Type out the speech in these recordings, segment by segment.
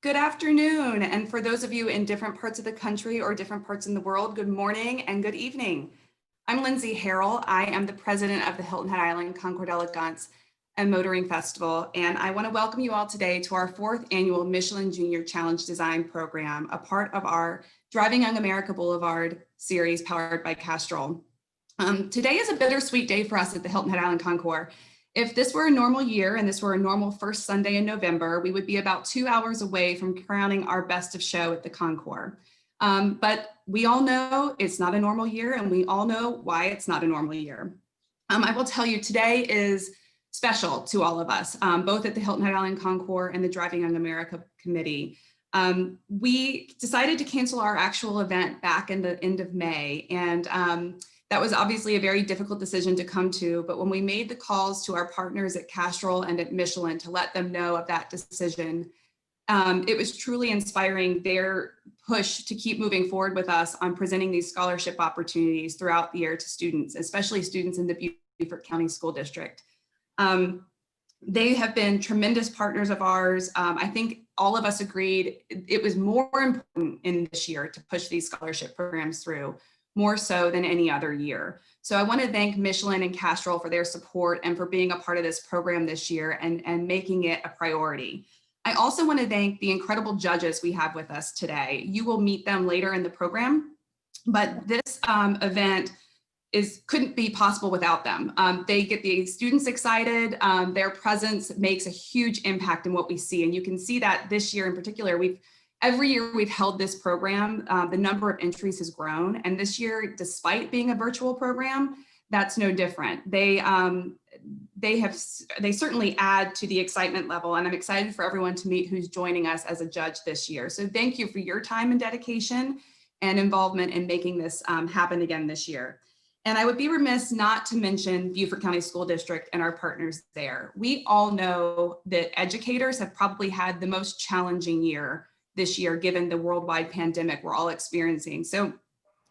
Good afternoon, and for those of you in different parts of the country or different parts in the world, good morning and good evening. I'm Lindsay Harrell. I am the president of the Hilton Head Island Concours d'Elegance and Motoring Festival, and I want to welcome you all today to our 4th annual Michelin Junior Challenge Design Program, a part of our Driving Young America Boulevard series powered by Castrol. Today is a bittersweet day for us at the Hilton Head Island Concours. If this were a normal year and this were a normal first Sunday in November, we would be about 2 hours away from crowning our best of show at the Concours. But we all know it's not a normal year, and we all know why it's not a normal year. I will tell you, today is special to all of us, both at the Hilton Head Island Concours and the Driving Young America Committee. We decided to cancel our actual event back in the end of May, and that was obviously a very difficult decision to come to, but when we made the calls to our partners at Castrol and at Michelin to let them know of that decision, it was truly inspiring their push to keep moving forward with us on presenting these scholarship opportunities throughout the year to students, especially students in the Beaufort County School District. They have been tremendous partners of ours. I think all of us agreed it was more important in this year to push these scholarship programs through, more so than any other year. So I want to thank Michelin and Castrol for their support and for being a part of this program this year and making it a priority. I also want to thank the incredible judges we have with us today. You will meet them later in the program, but this event couldn't be possible without them. They get the students excited. Their presence makes a huge impact in what we see. And you can see that this year in particular, every year we've held this program, the number of entries has grown. And this year, despite being a virtual program, that's no different. They certainly add to the excitement level, and I'm excited for everyone to meet who's joining us as a judge this year. So thank you for your time and dedication and involvement in making this happen again this year. And I would be remiss not to mention Beaufort County School District and our partners there. We all know that educators have probably had the most challenging year this year, given the worldwide pandemic we're all experiencing. So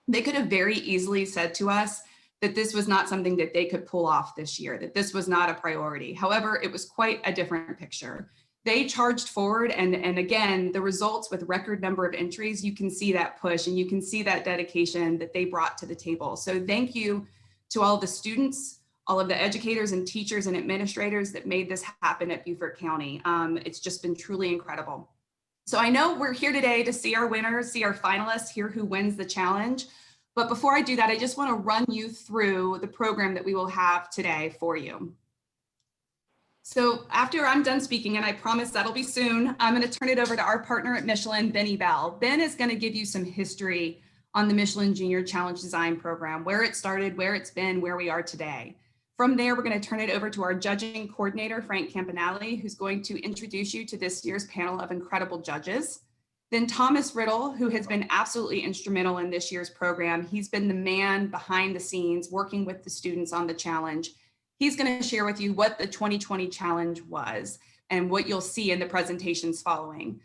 they could have very easily said to us that this was not something that they could pull off this year, that this was not a priority. However, it was quite a different picture. They charged forward, and again, the results with record number of entries, you can see that push and you can see that dedication that they brought to the table. So thank you to all of the students, all of the educators and teachers and administrators that made this happen at Beaufort County. It's just been truly incredible. So I know we're here today to see our winners, see our finalists, hear who wins the challenge. But before I do that, I just want to run you through the program that we will have today for you. So after I'm done speaking, and I promise that'll be soon, I'm going to turn it over to our partner at Michelin, Benny Bell. Ben is going to give you some history on the Michelin Junior Challenge Design Program, where it started, where it's been, where we are today. From there, we're going to turn it over to our judging coordinator, Frank Campanale, who's going to introduce you to this year's panel of incredible judges. Then Thomas Riddle, who has been absolutely instrumental in this year's program. He's been the man behind the scenes working with the students on the challenge. He's going to share with you what the 2020 challenge was and what you'll see in the presentations following.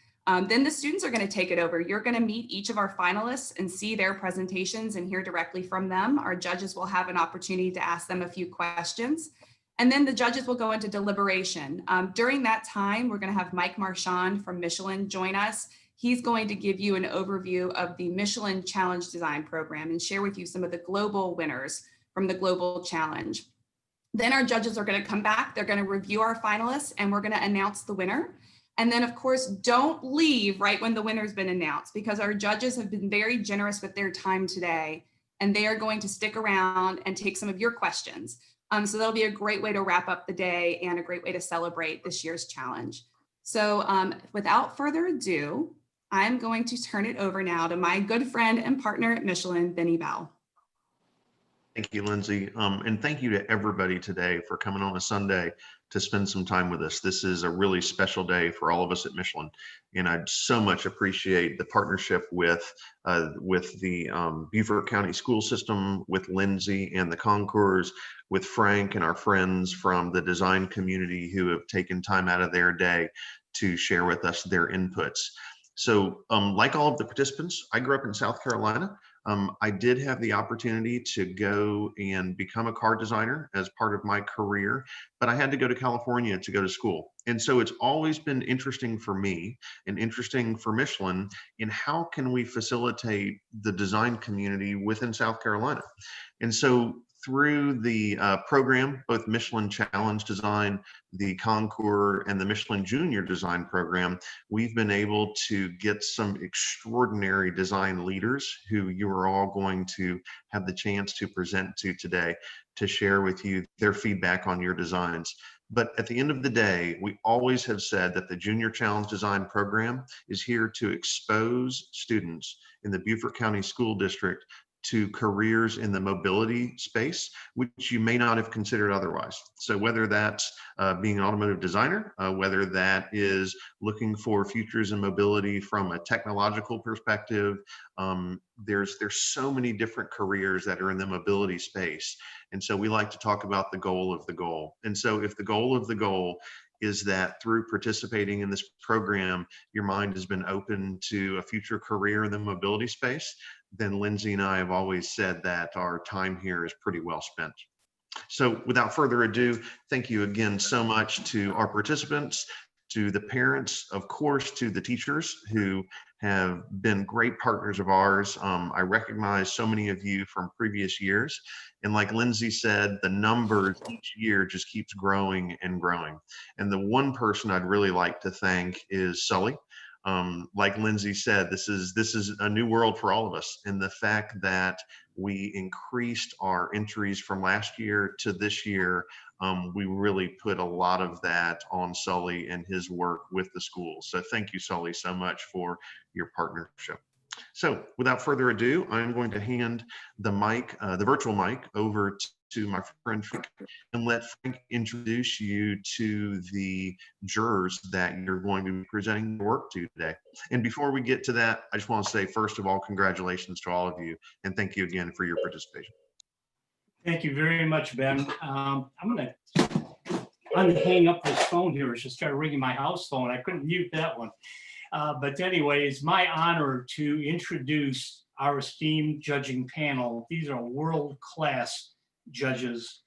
Then the students are going to take it over. You're going to meet each of our finalists and see their presentations and hear directly from them. Our judges will have an opportunity to ask them a few questions. And then the judges will go into deliberation. During that time, we're going to have Mike Marchand from Michelin join us. He's going to give you an overview of the Michelin Challenge Design Program and share with you some of the global winners from the Global Challenge. Then our judges are going to come back. They're going to review our finalists, and we're going to announce the winner. And then, of course, don't leave right when the winner's been announced, because our judges have been very generous with their time today, and they are going to stick around and take some of your questions. So that'll be a great way to wrap up the day and a great way to celebrate this year's challenge. So without further ado, I'm going to turn it over now to my good friend and partner at Michelin, Benny Bell. Thank you, Lindsay. And thank you to everybody today for coming on a Sunday to spend some time with us. This is a really special day for all of us at Michelin. And I so much appreciate the partnership with the Beaufort County School System, with Lindsay and the Concours, with Frank and our friends from the design community who have taken time out of their day to share with us their inputs. So like all of the participants, I grew up in South Carolina. I did have the opportunity to go and become a car designer as part of my career, but I had to go to California to go to school. And so it's always been interesting for me and interesting for Michelin in how can we facilitate the design community within South Carolina. And so through the program, both Michelin Challenge Design, the Concours, and the Michelin Junior Design Program, we've been able to get some extraordinary design leaders who you are all going to have the chance to present to today to share with you their feedback on your designs. But at the end of the day, we always have said that the Junior Challenge Design Program is here to expose students in the Beaufort County School District to careers in the mobility space, which you may not have considered otherwise. So whether that's being an automotive designer, whether that is looking for futures in mobility from a technological perspective, there's so many different careers that are in the mobility space. And so we like to talk about the goal of the goal. And so if the goal of the goal is that through participating in this program, your mind has been open to a future career in the mobility space, then Lindsay and I have always said that our time here is pretty well spent. So without further ado, thank you again so much to our participants, to the parents, of course, to the teachers who have been great partners of ours. I recognize so many of you from previous years. And like Lindsay said, the numbers each year just keeps growing and growing. And the one person I'd really like to thank is Sully. Like Lindsay said, this is a new world for all of us. And the fact that we increased our entries from last year to this year, we really put a lot of that on Sully and his work with the schools. So thank you, Sully, so much for your partnership. So without further ado, I'm going to hand the mic, the virtual mic, over to my friend Frank and let Frank introduce you to the jurors that you're going to be presenting your work to today. And before we get to that, I just want to say, first of all, congratulations to all of you. And thank you again for your participation. Thank you very much, Ben. I'm going to unhang up this phone here. It just started ringing my house phone. I couldn't mute that one. But anyway, it's my honor to introduce our esteemed judging panel. These are world-class judges.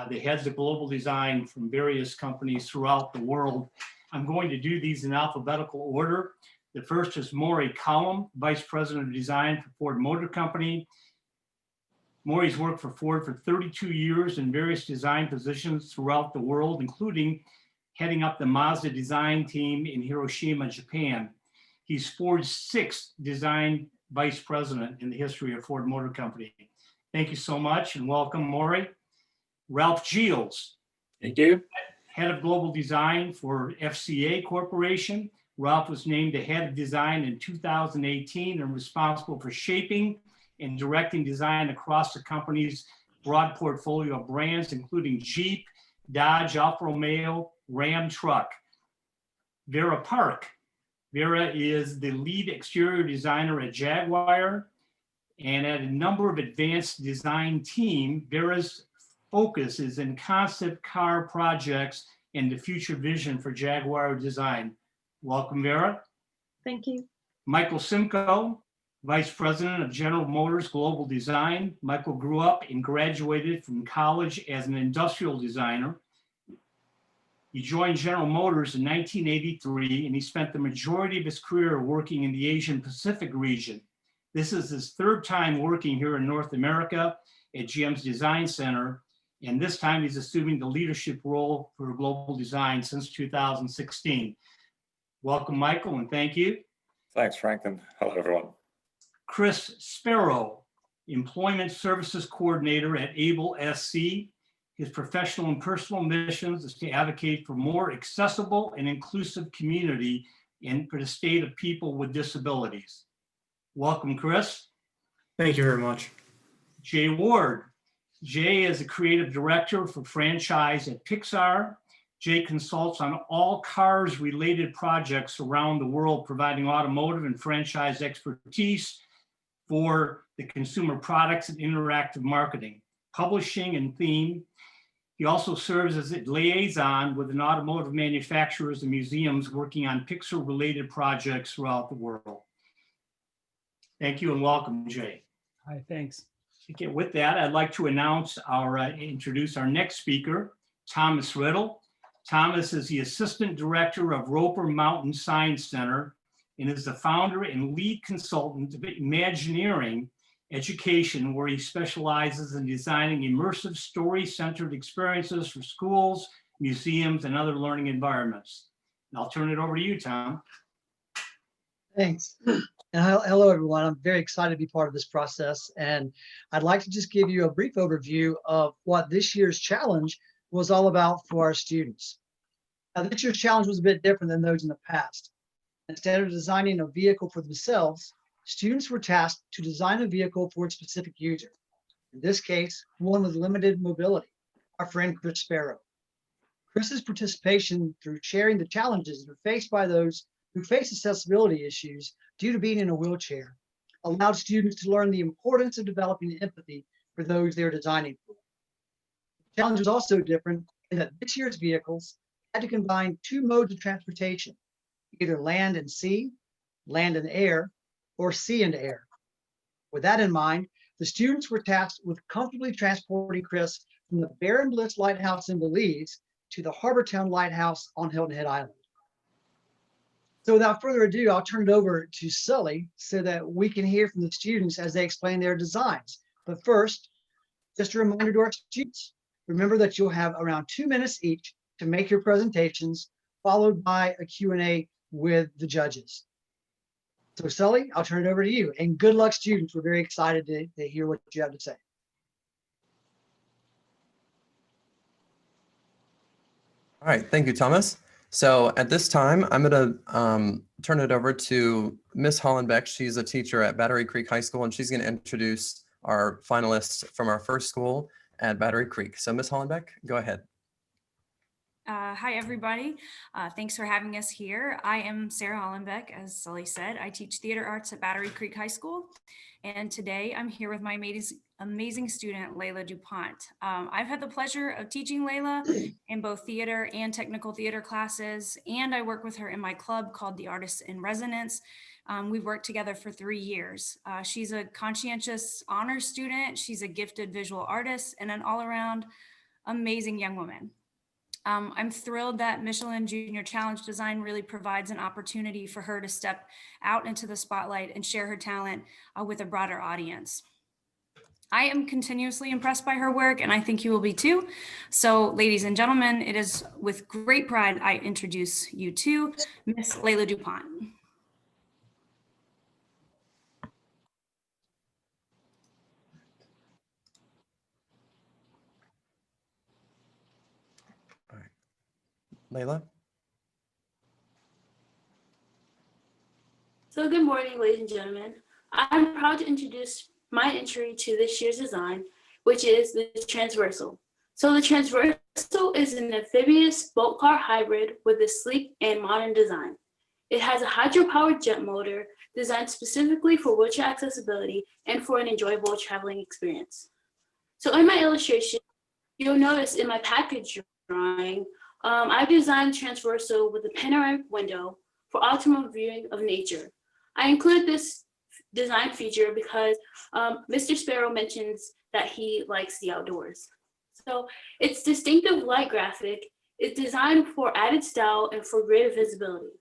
They head the global design from various companies throughout the world. I'm going to do these in alphabetical order. The first is Moray Callum, Vice President of Design for Ford Motor Company. Moray's worked for Ford for 32 years in various design positions throughout the world, including heading up the Mazda design team in Hiroshima, Japan. He's Ford's 6th design vice president in the history of Ford Motor Company. Thank you so much and welcome, Moray. Ralph Gilles. Thank you. Head of Global Design for FCA Corporation. Ralph was named the head of design in 2018 and responsible for shaping and directing design across the company's broad portfolio of brands, including Jeep, Dodge, Alfa Romeo, Ram truck. Vera Park. Vera is the lead exterior designer at Jaguar and at a number of advanced design team. Vera's focus is in concept car projects and the future vision for Jaguar design. Welcome, Vera. Thank you. Michael Simcoe, Vice President of General Motors Global Design. Michael grew up and graduated from college as an industrial designer. He joined General Motors in 1983, and he spent the majority of his career working in the Asian Pacific region. This is his 3rd time working here in North America at GM's Design Center, and this time he's assuming the leadership role for global design since 2016. Welcome, Michael, and thank you. Thanks, Franklin. Hello, everyone. Chris Sparrow, Employment Services Coordinator at Able SC. His professional and personal missions is to advocate for more accessible and inclusive community and for the state of people with disabilities. Welcome, Chris. Thank you very much. Jay Ward. Jay is the creative director for franchise at Pixar. Jay consults on all cars-related projects around the world, providing automotive and franchise expertise for the consumer products and interactive marketing, publishing, and theme. He also serves as a liaison with an automotive manufacturers and museums working on Pixar-related projects throughout the world. Thank you and welcome, Jay. Hi, thanks. Okay, with that, I'd like to introduce our next speaker, Thomas Riddle. Thomas is the Assistant Director of Roper Mountain Science Center and is the founder and lead consultant of Imagineering Education, where he specializes in designing immersive story-centered experiences for schools, museums, and other learning environments. And I'll turn it over to you, Tom. Thanks. And hello, everyone. I'm very excited to be part of this process. And I'd like to just give you a brief overview of what this year's challenge was all about for our students. Now, this year's challenge was a bit different than those in the past. Instead of designing a vehicle for themselves, students were tasked to design a vehicle for a specific user. In this case, one with limited mobility, our friend Chris Sparrow. Chris's participation through sharing the challenges that are faced by those who face accessibility issues due to being in a wheelchair allowed students to learn the importance of developing empathy for those they're designing for. The challenge was also different in that this year's vehicles had to combine two modes of transportation, either land and sea, land and air, or sea and air. With that in mind, the students were tasked with comfortably transporting Chris from the Baron Bliss Lighthouse in Belize to the Harbortown Lighthouse on Hilton Head Island. So without further ado, I'll turn it over to Sully so that we can hear from the students as they explain their designs. But first, just a reminder to our students, remember that you'll have around 2 minutes each to make your presentations, followed by a Q&A with the judges. So Sully, I'll turn it over to you. And good luck, students. We're very excited to hear what you have to say. All right, thank you, Thomas. So at this time, I'm going to turn it over to Miss Hollenbeck. She's a teacher at Battery Creek High School, and she's going to introduce our finalists from our first school at Battery Creek. So Miss Hollenbeck, go ahead. Hi, everybody. Thanks for having us here. I am Sarah Hollenbeck, as Sully said. I teach theater arts at Battery Creek High School. And today I'm here with my amazing student, Layla DuPont. I've had the pleasure of teaching Layla in both theater and technical theater classes, and I work with her in my club called the Artists in Resonance. We've worked together for 3 years. She's a conscientious honors student. She's a gifted visual artist and an all-around amazing young woman. I'm thrilled that Michelin Junior Challenge Design really provides an opportunity for her to step out into the spotlight and share her talent with a broader audience. I am continuously impressed by her work, and I think you will be too. So, ladies and gentlemen, it is with great pride I introduce you to Miss Layla DuPont. Layla? So good morning, ladies and gentlemen. I'm proud to introduce my entry to this year's design, which is the Transversal. So the Transversal is an amphibious boat car hybrid with a sleek and modern design. It has a hydro-powered jet motor designed specifically for wheelchair accessibility and for an enjoyable traveling experience. So in my illustration, you'll notice in my package drawing, I've designed Transversal with a panoramic window for optimum viewing of nature. I include this design feature because Mr. Sparrow mentions that he likes the outdoors. So its distinctive light graphic is designed for added style and for greater visibility,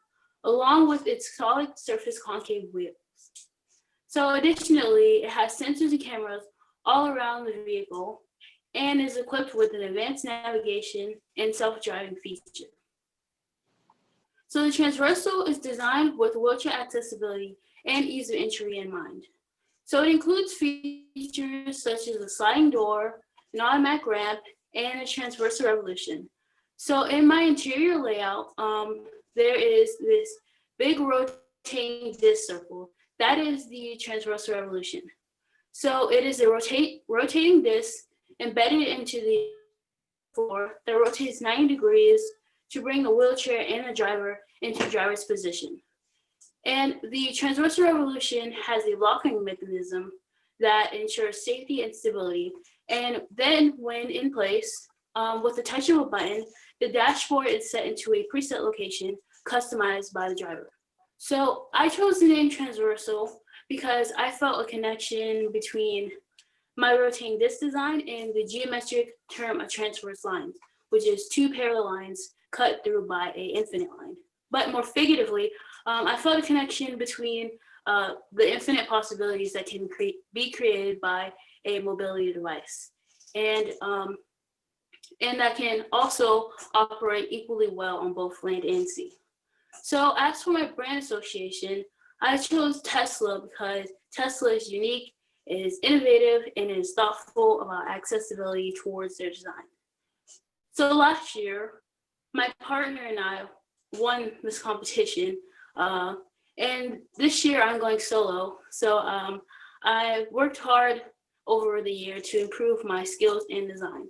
along with its solid surface concave wheels. So additionally, it has sensors and cameras all around the vehicle and is equipped with an advanced navigation and self-driving feature. So the Transversal is designed with wheelchair accessibility and ease of entry in mind. So it includes features such as a sliding door, an automatic ramp, and a transversal revolution. So in my interior layout, there is this big rotating disc circle. That is the transversal revolution. So it is a rotating disc embedded into the floor that rotates 90 degrees to bring the wheelchair and the driver into driver's position. And the transversal revolution has a locking mechanism that ensures safety and stability. And then when in place, with the touch of a button, the dashboard is set into a preset location customized by the driver. So I chose the name Transversal because I felt a connection between my rotating disc design and the geometric term of transverse lines, which is two parallel lines cut through by an infinite line. But more figuratively, I felt a connection between the infinite possibilities that can be created by a mobility device, and that can also operate equally well on both land and sea. So as for my brand association, I chose Tesla because Tesla is unique, is innovative, and is thoughtful about accessibility towards their design. So last year, my partner and I won this competition, and this year I'm going solo. So I worked hard over the year to improve my skills in design.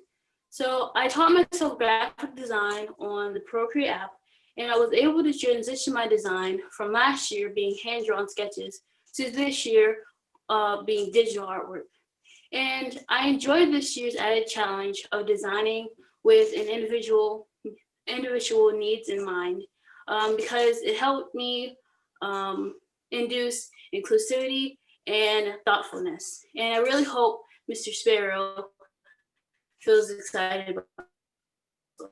So I taught myself graphic design on the Procreate app, and I was able to transition my design from last year being hand-drawn sketches to this year being digital artwork. And I enjoyed this year's added challenge of designing with an individual needs in mind, because it helped me induce inclusivity and thoughtfulness. And I really hope Mr. Sparrow feels excited about it.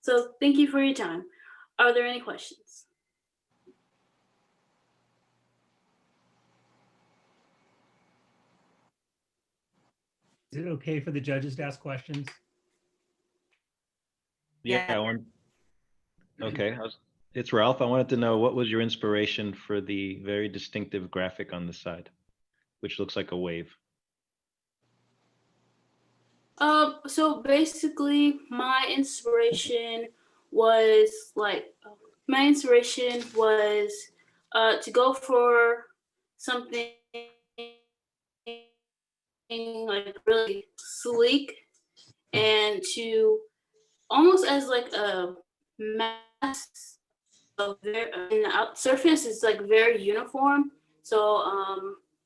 So thank you for your time. Are there any questions? Is it okay for the judges to ask questions? Yeah. Okay. It's Ralph. I wanted to know, what was your inspiration for the very distinctive graphic on the side, which looks like a wave? So basically my inspiration was to go for something like really sleek, and to almost as like a mass of and the surface is like very uniform. So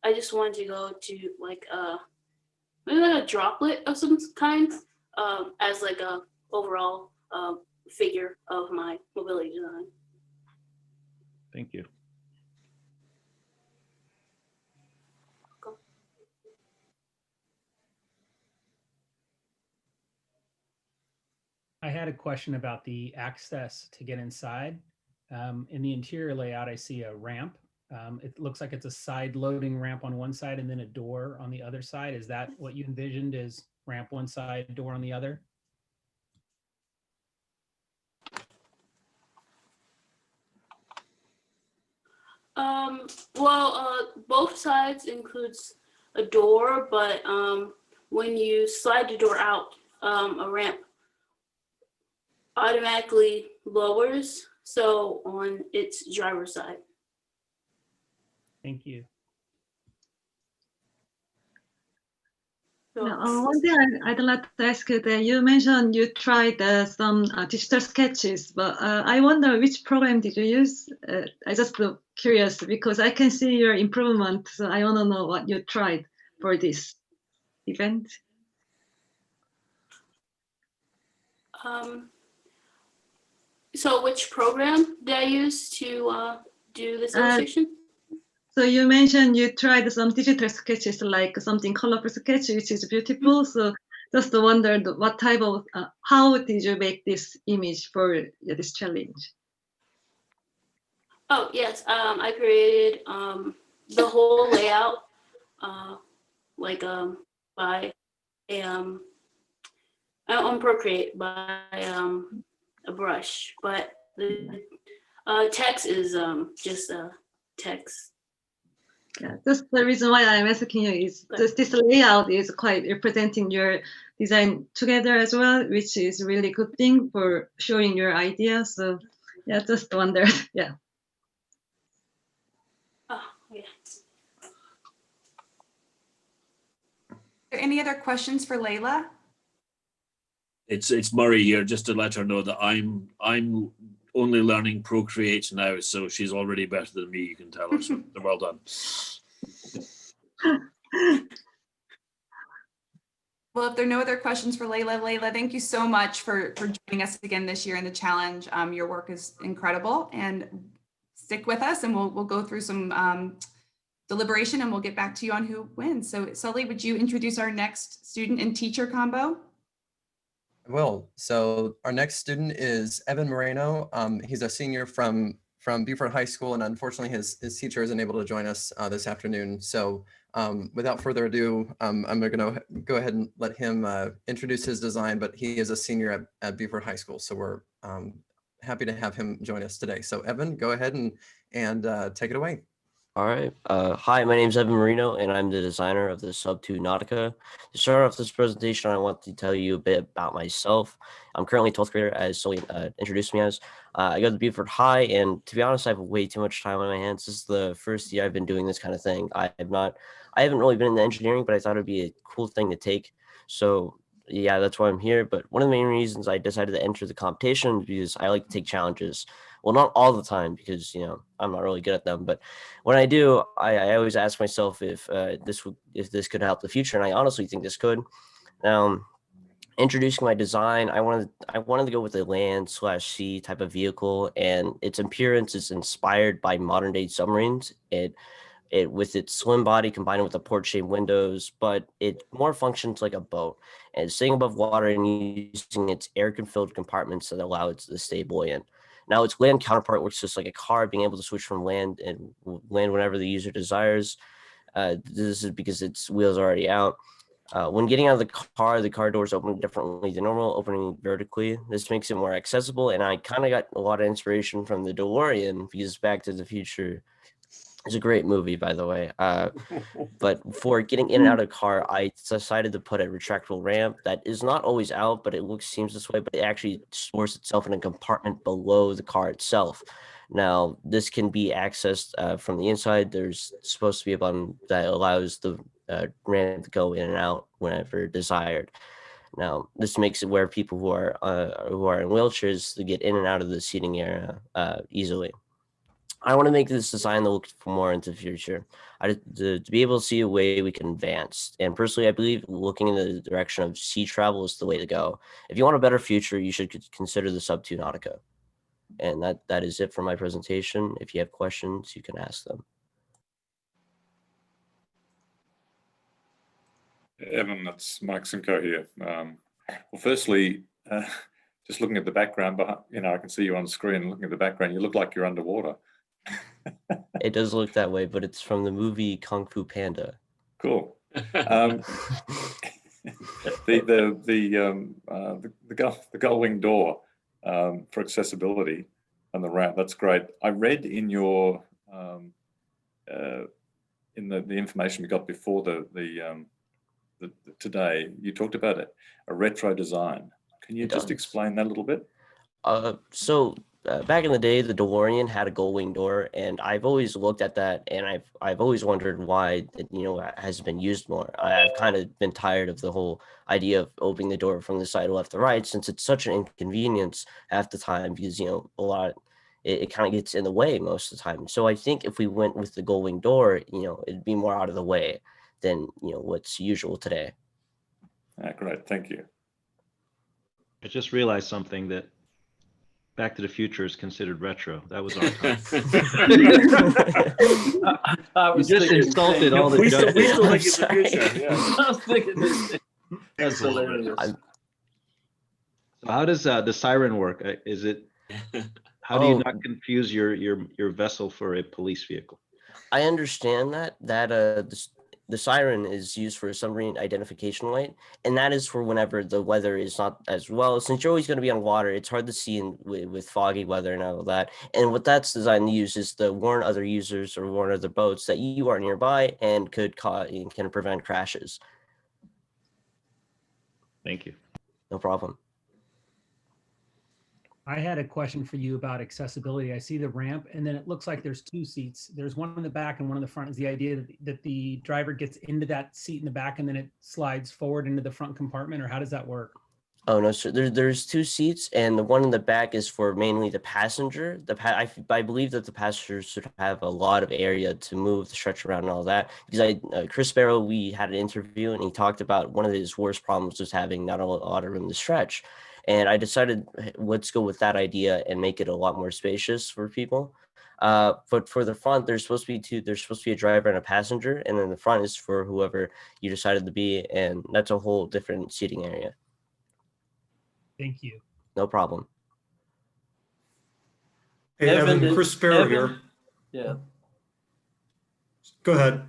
I just wanted to go to like maybe like a droplet of some kind, as like a overall figure of my mobility design. Thank you. I had a question about the access to get inside. In the interior layout, I see a ramp. It looks like it's a side loading ramp on one side and then a door on the other side. Is that what you envisioned, is ramp one side, door on the other? Well, both sides includes a door, but when you slide the door out, a ramp automatically lowers, so on its driver's side. Thank you. One thing I'd like to ask you that you mentioned you tried some digital sketches, but I wonder which program did you use? I just curious because I can see your improvement, so I want to know what you tried for this event. So which program did I use to do this illustration? So you mentioned you tried some digital sketches, like something colorful sketch, which is beautiful. So just wondered what type of, how did you make this image for this challenge? Oh yes, I created the whole layout, like by on Procreate by a brush, but the text is just text. Yeah, that's the reason why I'm asking you is this layout is quite representing your design together as well, which is a really good thing for showing your idea. So yeah, just wondered, yeah. Oh, yeah. Are there any other questions for Layla? It's Murray here, just to let her know that I'm only learning Procreate now, so she's already better than me, you can tell her. So well done. Well, if there are no other questions for Layla, thank you so much for joining us again this year in the challenge. Your work is incredible, and stick with us and we'll go through some deliberation, and we'll get back to you on who wins. So Sully, would you introduce our next student and teacher combo? I will. So our next student is Evan Moreno. He's a senior from Beaufort High School, and unfortunately his teacher isn't able to join us this afternoon. So without further ado, I'm going to go ahead and let him introduce his design, but he is a senior at Beaufort High School. So we're happy to have him join us today. So Evan, go ahead and take it away. All right. Hi, my name is Evan Marino, and I'm the designer of the Sub 2 Nautica. To start off this presentation, I want to tell you a bit about myself. I'm currently a 12th grader, as Sully introduced me as. I go to Beaufort High, and to be honest, I have way too much time on my hands. This is the first year I've been doing this kind of thing. I haven't really been in engineering, but I thought it'd be a cool thing to take. So yeah, that's why I'm here. But one of the main reasons I decided to enter the competition is because I like to take challenges. Well, not all the time, because, you know, I'm not really good at them. But when I do, I always ask myself if this could help the future. And I honestly think this could. Now, introducing my design, I wanted to go with a land/sea type of vehicle, and its appearance is inspired by modern day submarines. It with its slim body combined with the port-shaped windows, but it more functions like a boat, and sitting above water and using its air-filled compartments that allow it to stay buoyant. Now, its land counterpart works just like a car, being able to switch from land whenever the user desires. This is because its wheels are already out. When getting out of the car doors open differently than normal, opening vertically. This makes it more accessible, and I kind of got a lot of inspiration from the DeLorean, because Back to the Future is a great movie, by the way. But for getting in and out of the car, I decided to put a retractable ramp that is not always out, but it seems this way, but it actually stores itself in a compartment below the car itself. Now, this can be accessed from the inside. There's supposed to be a button that allows the ramp to go in and out whenever desired. Now, this makes it where people who are in wheelchairs to get in and out of the seating area easily. I want to make this design that looks more into the future, to be able to see a way we can advance. And personally, I believe looking in the direction of sea travel is the way to go. If you want a better future, you should consider the Sub 2 Nautica. And that is it for my presentation. If you have questions, you can ask them. Evan, that's Mike Simcoe here. Well, firstly, just looking at the background, I can see you on screen. Looking at the background, you look like you're underwater. It does look that way, but it's from the movie Kung Fu Panda. Cool. The Goldwing Door for accessibility on the ramp. That's great. I read in your in the information we got before today, you talked about a retro design. Can you just explain that a little bit? Back in the day, the DeLorean had a Goldwing Door, and I've always looked at that, and I've always wondered why it has been used more. I've kind of been tired of the whole idea of opening the door from the side left to right, since it's such an inconvenience half the time, because it kind of gets in the way most of the time. So I think if we went with the Goldwing Door, it'd be more out of the way than what's usual today. Great, thank you. I just realized something, that Back to the Future is considered retro. That was our time. You just insulted all the judges. We still think it's the future. Yeah. I was thinking this. That's hilarious. So how does the siren work? How do you not confuse your vessel for a police vehicle? I understand that the siren is used for a submarine identification light, and that is for whenever the weather is not as well. Since you're always going to be on water, it's hard to see with foggy weather and all that. And what that's designed to use is to warn other users or warn other boats that you are nearby and can prevent crashes. Thank you. No problem. I had a question for you about accessibility. I see the ramp, and then it looks like there's two seats. There's one in the back and one in the front. Is the idea that the driver gets into that seat in the back and then it slides forward into the front compartment, or how does that work? Oh, no, sir. There's two seats, and the one in the back is for mainly the passenger. I believe that the passengers should have a lot of area to move, to stretch around and all that. Because Chris Barrow, we had an interview, and he talked about one of his worst problems was having not a lot of room to stretch. And I decided, let's go with that idea and make it a lot more spacious for people. But for the front, there's supposed to be two. There's supposed to be a driver and a passenger, and then the front is for whoever you decided to be, and that's a whole different seating area. Thank you. No problem. Hey, Evan, Chris Sparrow Evan, here. Yeah. Go ahead.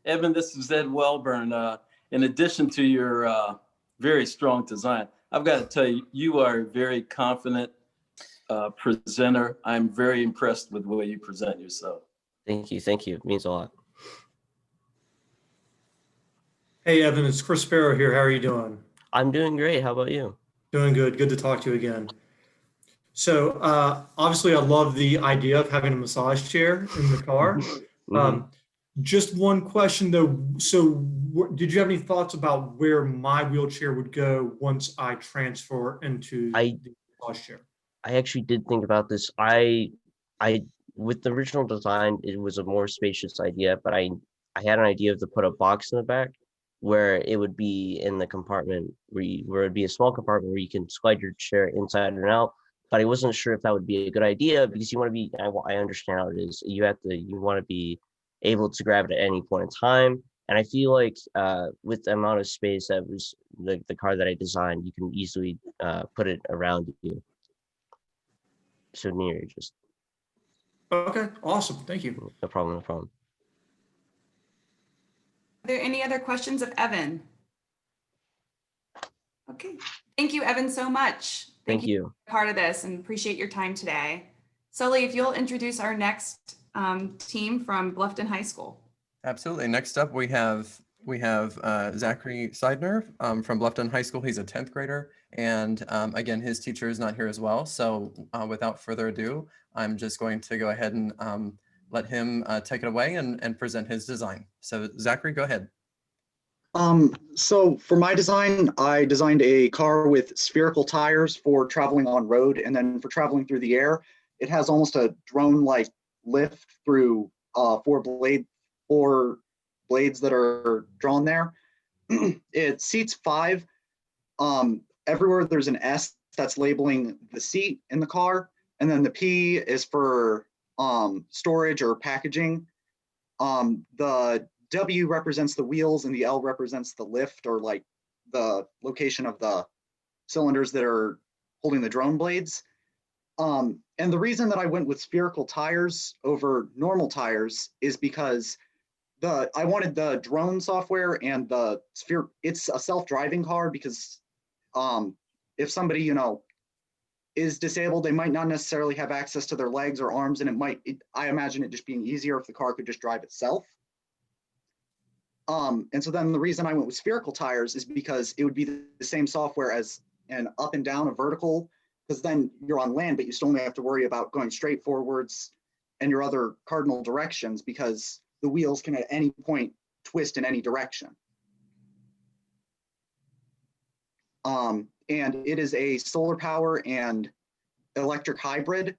Evan, this is Ed Welburn. In addition to your very strong design, I've got to tell you, you are a very confident presenter. I'm very impressed with the way you present yourself. Thank you. Thank you. It means a lot. Hey, Evan, it's Chris Sparrow here. How are you doing? I'm doing great. How about you? Doing good. Good to talk to you again. So obviously, I love the idea of having a massage chair in the car. Just one question though. So did you have any thoughts about where my wheelchair would go once I transfer into the massage chair? I actually did think about this. I with the original design, it was a more spacious idea, but I had an idea of to put a box in the back where it would be in the compartment where it'd be a small compartment where you can slide your chair inside and out. But I wasn't sure if that would be a good idea because you want to be, I understand how it is. You want to be able to grab it at any point in time. And I feel like with the amount of space that was the car that I designed, you can easily put it around you. So near just. Okay, awesome. Thank you. No problem, no problem. Are there any other questions of Evan? Okay, thank you, Evan, so much. Thank you. For being part of this and appreciate your time today. Sully, if you'll introduce our next team from Bluffton High School. Absolutely. Next up, we have Zachary Seidner from Bluffton High School. He's a 10th grader. And again, his teacher is not here as well. So without further ado, I'm just going to go ahead and let him take it away and present his design. So Zachary, go ahead. So for my design, I designed a car with spherical tires for traveling on road, and then for traveling through the air, it has almost a drone-like lift through four blades that are drawn there. It seats 5. Everywhere there's an S that's labeling the seat in the car, and then the P is for storage or packaging. The W represents the wheels and the L represents the lift, or like the location of the cylinders that are holding the drone blades. And the reason that I went with spherical tires over normal tires is because I wanted the drone software and the sphere. It's a self-driving car because if somebody, is disabled, they might not necessarily have access to their legs or arms, and I imagine it just being easier if the car could just drive itself. And so then the reason I went with spherical tires is because it would be the same software as an up and down, a vertical, because then you're on land, but you still only have to worry about going straight forwards and your other cardinal directions, because the wheels can at any point twist in any direction. And it is a solar power and electric hybrid.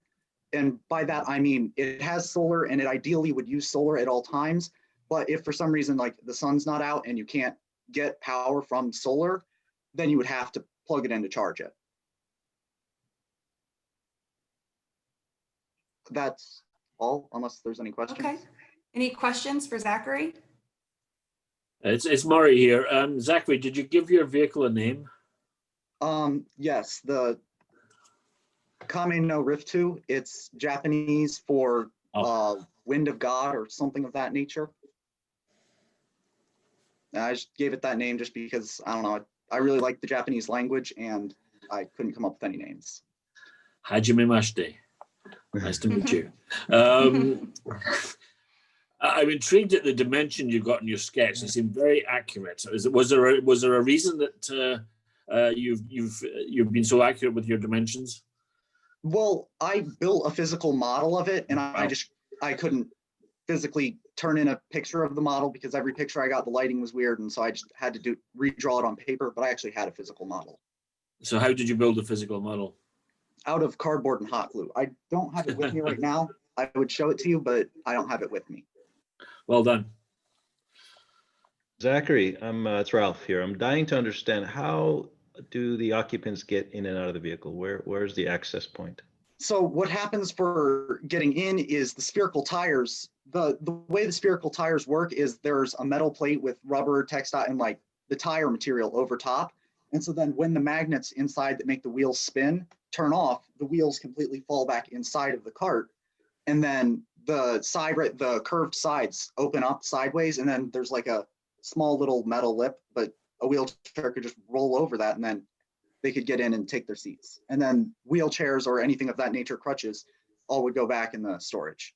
And by that, I mean, it has solar and it ideally would use solar at all times. But if for some reason, like the sun's not out and you can't get power from solar, then you would have to plug it in to charge it. That's all, unless there's any questions. Okay. Any questions for Zachary? It's Murray here. Zachary, did you give your vehicle a name? Yes, the Kame no Rift 2. It's Japanese for Wind of God or something of that nature. I just gave it that name just because, I don't know, I really like the Japanese language and I couldn't come up with any names. Hajime Mashite. Nice to meet you. I'm intrigued at the dimension you got in your sketch. They seem very accurate. Was there a reason that you've been so accurate with your dimensions? Well, I built a physical model of it, and I couldn't physically turn in a picture of the model because every picture I got, the lighting was weird, and so I just had to redraw it on paper. But I actually had a physical model. So how did you build a physical model? Out of cardboard and hot glue. I don't have it with me right now. I would show it to you, but I don't have it with me. Well done. Zachary, it's Ralph here. I'm dying to understand, how do the occupants get in and out of the vehicle? Where's the access point? So what happens for getting in is the spherical tires, the way the spherical tires work is there's a metal plate with rubber, textile, and like the tire material over top. And so then when the magnets inside that make the wheels spin turn off, the wheels completely fall back inside of the cart. And then the curved sides open up sideways, and then there's like a small little metal lip, but a wheelchair could just roll over that, and then they could get in and take their seats. And then wheelchairs or anything of that nature, crutches, all would go back in the storage.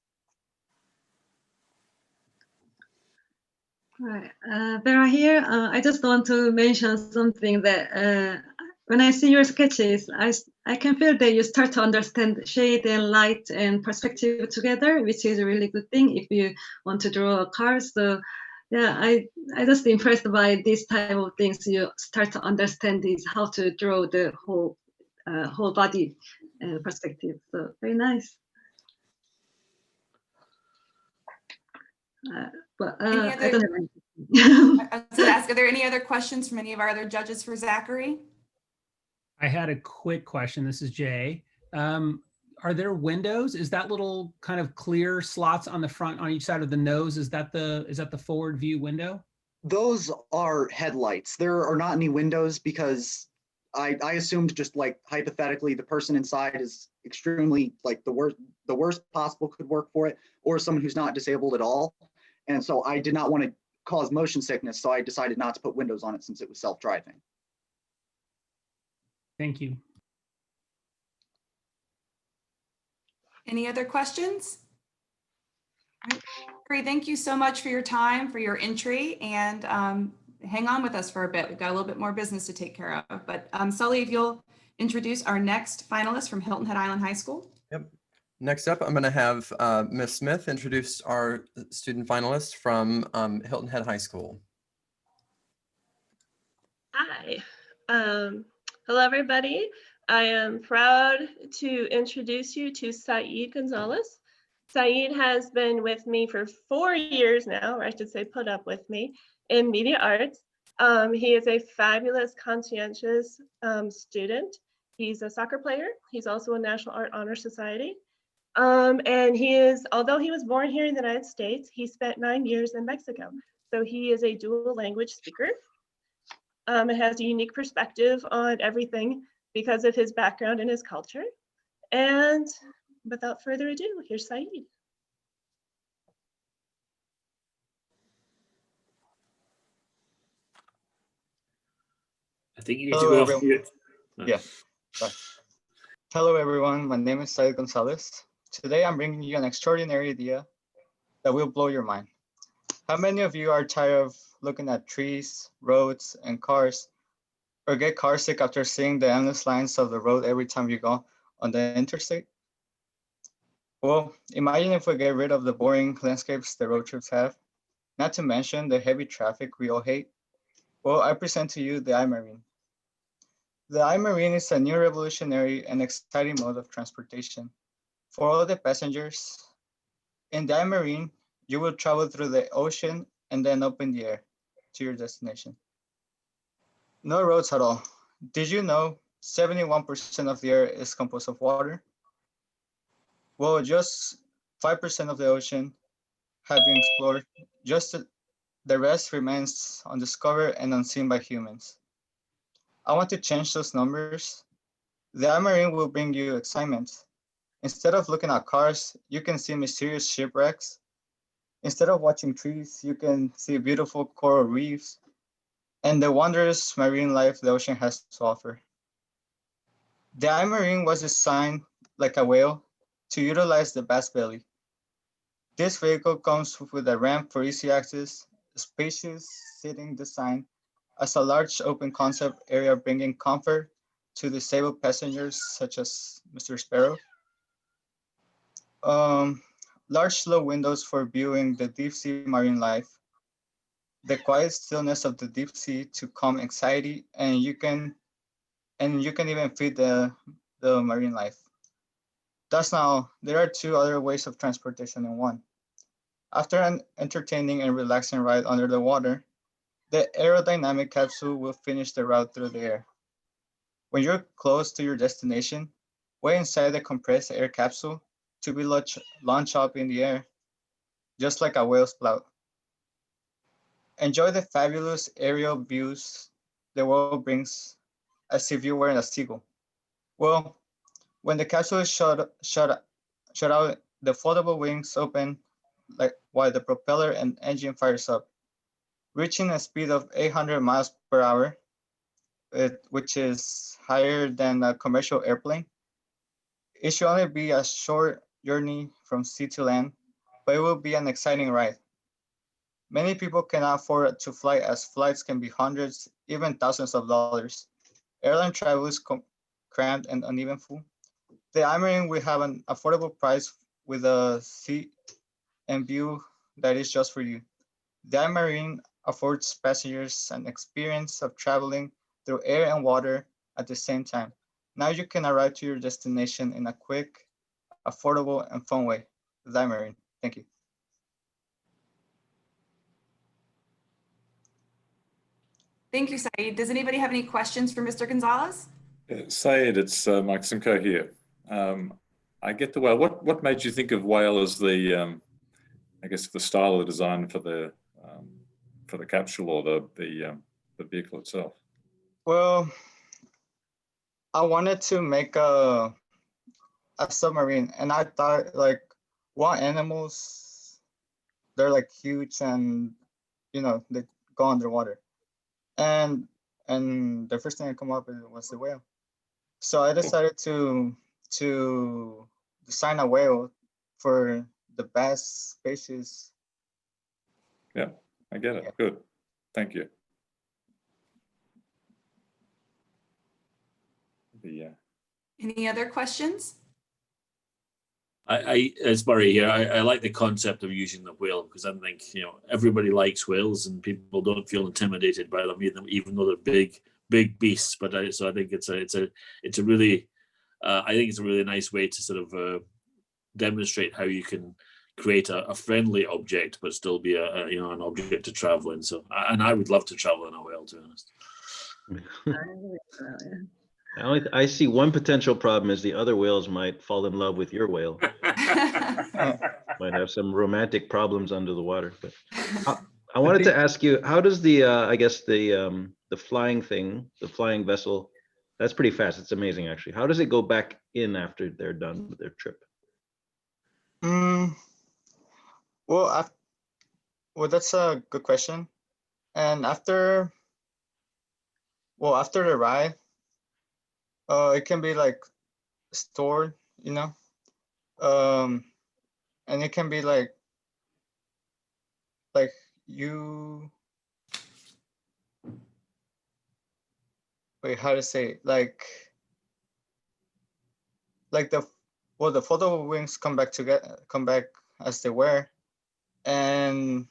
Right. Vera here. I just want to mention something that when I see your sketches, I can feel that you start to understand shade and light and perspective together, which is a really good thing if you want to draw a car. So yeah, I just impressed by this type of things. You start to understand is how to draw the whole body perspective. So very nice. But I don't know. I was going to ask, are there any other questions from any of our other judges for Zachary? I had a quick question. This is Jay. Are there windows? Is that little kind of clear slots on the front on each side of the nose? Is that the forward view window? Those are headlights. There are not any windows because I assumed, just like hypothetically, the person inside is extremely like the worst possible could work for it, or someone who's not disabled at all. And so I did not want to cause motion sickness, so I decided not to put windows on it since it was self-driving. Thank you. Any other questions? All right. Great, thank you so much for your time, for your entry, and hang on with us for a bit. We've got a little bit more business to take care of. But Sully, if you'll introduce our next finalist from Hilton Head Island High School. Yep. Next up, I'm going to have Ms. Smith introduce our student finalist from Hilton Head High School. Hi. Hello, everybody. I am proud to introduce you to Saeed Gonzalez. Saeed has been with me for 4 years now, or I should say put up with me, in media arts. He is a fabulous, conscientious student. He's a soccer player. He's also a National Art Honor Society. And he is, although he was born here in the United States, he spent 9 years in Mexico. So he is a dual language speaker. It has a unique perspective on everything because of his background and his culture. And without further ado, here's Saeed. I think you need to go off mute. Yeah. Bye. Hello, everyone. My name is Saeed Gonzalez. Today, I'm bringing you an extraordinary idea that will blow your mind. How many of you are tired of looking at trees, roads, and cars, or get car sick after seeing the endless lines of the road every time you go on the interstate? Well, imagine if we get rid of the boring landscapes the road trips have, not to mention the heavy traffic we all hate. Well, I present to you the iMarine. The iMarine is a new revolutionary and exciting mode of transportation. For all the passengers, in the iMarine, you will travel through the ocean and then up in the air to your destination. No roads at all. Did you know 71% of the air is composed of water? Well, just 5% of the ocean have been explored. Just the rest remains undiscovered and unseen by humans. I want to change those numbers. The iMarine will bring you excitement. Instead of looking at cars, you can see mysterious shipwrecks. Instead of watching trees, you can see beautiful coral reefs and the wondrous marine life the ocean has to offer. The iMarine was designed like a whale to utilize the bass belly. This vehicle comes with a ramp for easy access, a spacious seating design, as a large open concept area bringing comfort to disabled passengers such as Mr. Sparrow. Large slow windows for viewing the deep sea marine life, the quiet stillness of the deep sea to calm anxiety, and you can even feed the marine life. Thus now, there are two other ways of transportation in one. After an entertaining and relaxing ride under the water, the aerodynamic capsule will finish the route through the air. When you're close to your destination, wait inside the compressed air capsule to be launched up in the air, just like a whale spout. Enjoy the fabulous aerial views the world brings as if you were a seagull. Well, when the capsule is shut out, the foldable wings open while the propeller and engine fires up, reaching a speed of 800 miles per hour, which is higher than a commercial airplane. It should only be a short journey from sea to land, but it will be an exciting ride. Many people cannot afford to fly, as flights can be hundreds, even thousands of dollars. Airline travel is cramped and uneventful. The Imarine will have an affordable price with a seat and view that is just for you. The Imarine affords passengers an experience of traveling through air and water at the same time. Now you can arrive to your destination in a quick, affordable, and fun way. The Imarine. Thank you. Thank you, Saeed. Does anybody have any questions for Mr. Gonzalez? Syed, it's Mike Simcoe here. I get the whale. What made you think of whale as the, I guess, the style of the design for the capsule or the vehicle itself? Well, I wanted to make a submarine, and I thought like, wild animals, they're like huge and they go underwater, and the first thing that came up was the whale. So I decided to design a whale for the best species. Yeah, I get it. Good. Thank you. Any other questions? It's Murray here. I like the concept of using the whale because I think everybody likes whales and people don't feel intimidated by them even though they're big beasts. But so I think it's a really I think it's a really nice way to sort of demonstrate how you can create a friendly object but still be an object to travel in. So and I would love to travel in a whale, to be honest. I see one potential problem is the other whales might fall in love with your whale. Might have some romantic problems under the water. But I wanted to ask you, how does the I guess the flying thing, the flying vessel, that's pretty fast. It's amazing actually. How does it go back in after they're done with their trip? Well, that's a good question. And after the ride, it can be like stored, and it can be like you, wait, how to say it? Like the photo wings come back as they were, and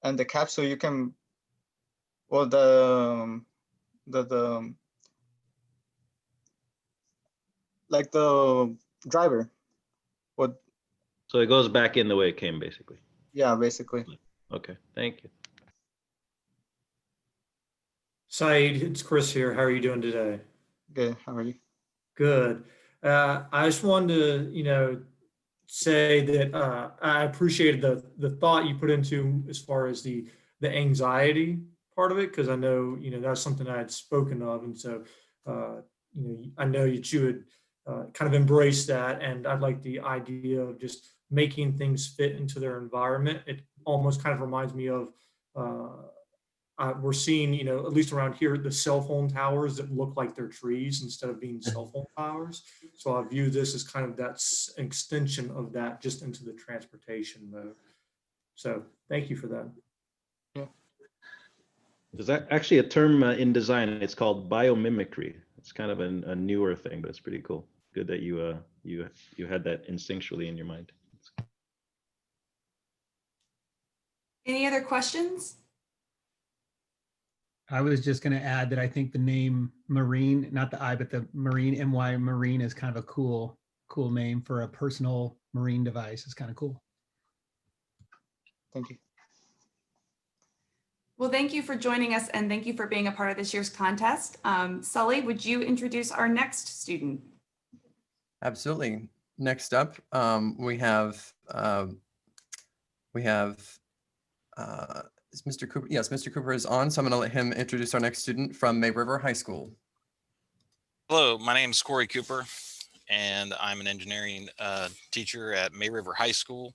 the capsule you can, well, the like the driver would. So it goes back in the way it came, basically. Yeah, basically. Okay, thank you. Saeed, it's Chris here. How are you doing today? Good. How are you? Good. I just wanted to, say that I appreciated the thought you put into as far as the anxiety part of it, because I know that's something I had spoken of, and so I know that you would kind of embrace that, and I like the idea of just making things fit into their environment. It almost kind of reminds me of we're seeing, at least around here, the cell phone towers that look like they're trees instead of being cell phone towers. So I view this as kind of that extension of that just into the transportation mode. So thank you for that. Yeah. There's actually a term in design. It's called biomimicry. It's kind of a newer thing, but it's pretty cool. Good that you had that instinctually in your mind. Any other questions? I was just going to add that I think the name Marine, not the I, but the Marine, MY Marine, is kind of a cool name for a personal marine device. It's kind of cool. Thank you. Well, thank you for joining us, and thank you for being a part of this year's contest. Sully, would you introduce our next student? Absolutely. Next up, we have is Mr. Cooper. Yes, Mr. Cooper is on, so I'm going to let him introduce our next student from May River High School. Hello, my name is Corey Cooper, and I'm an engineering teacher at May River High School.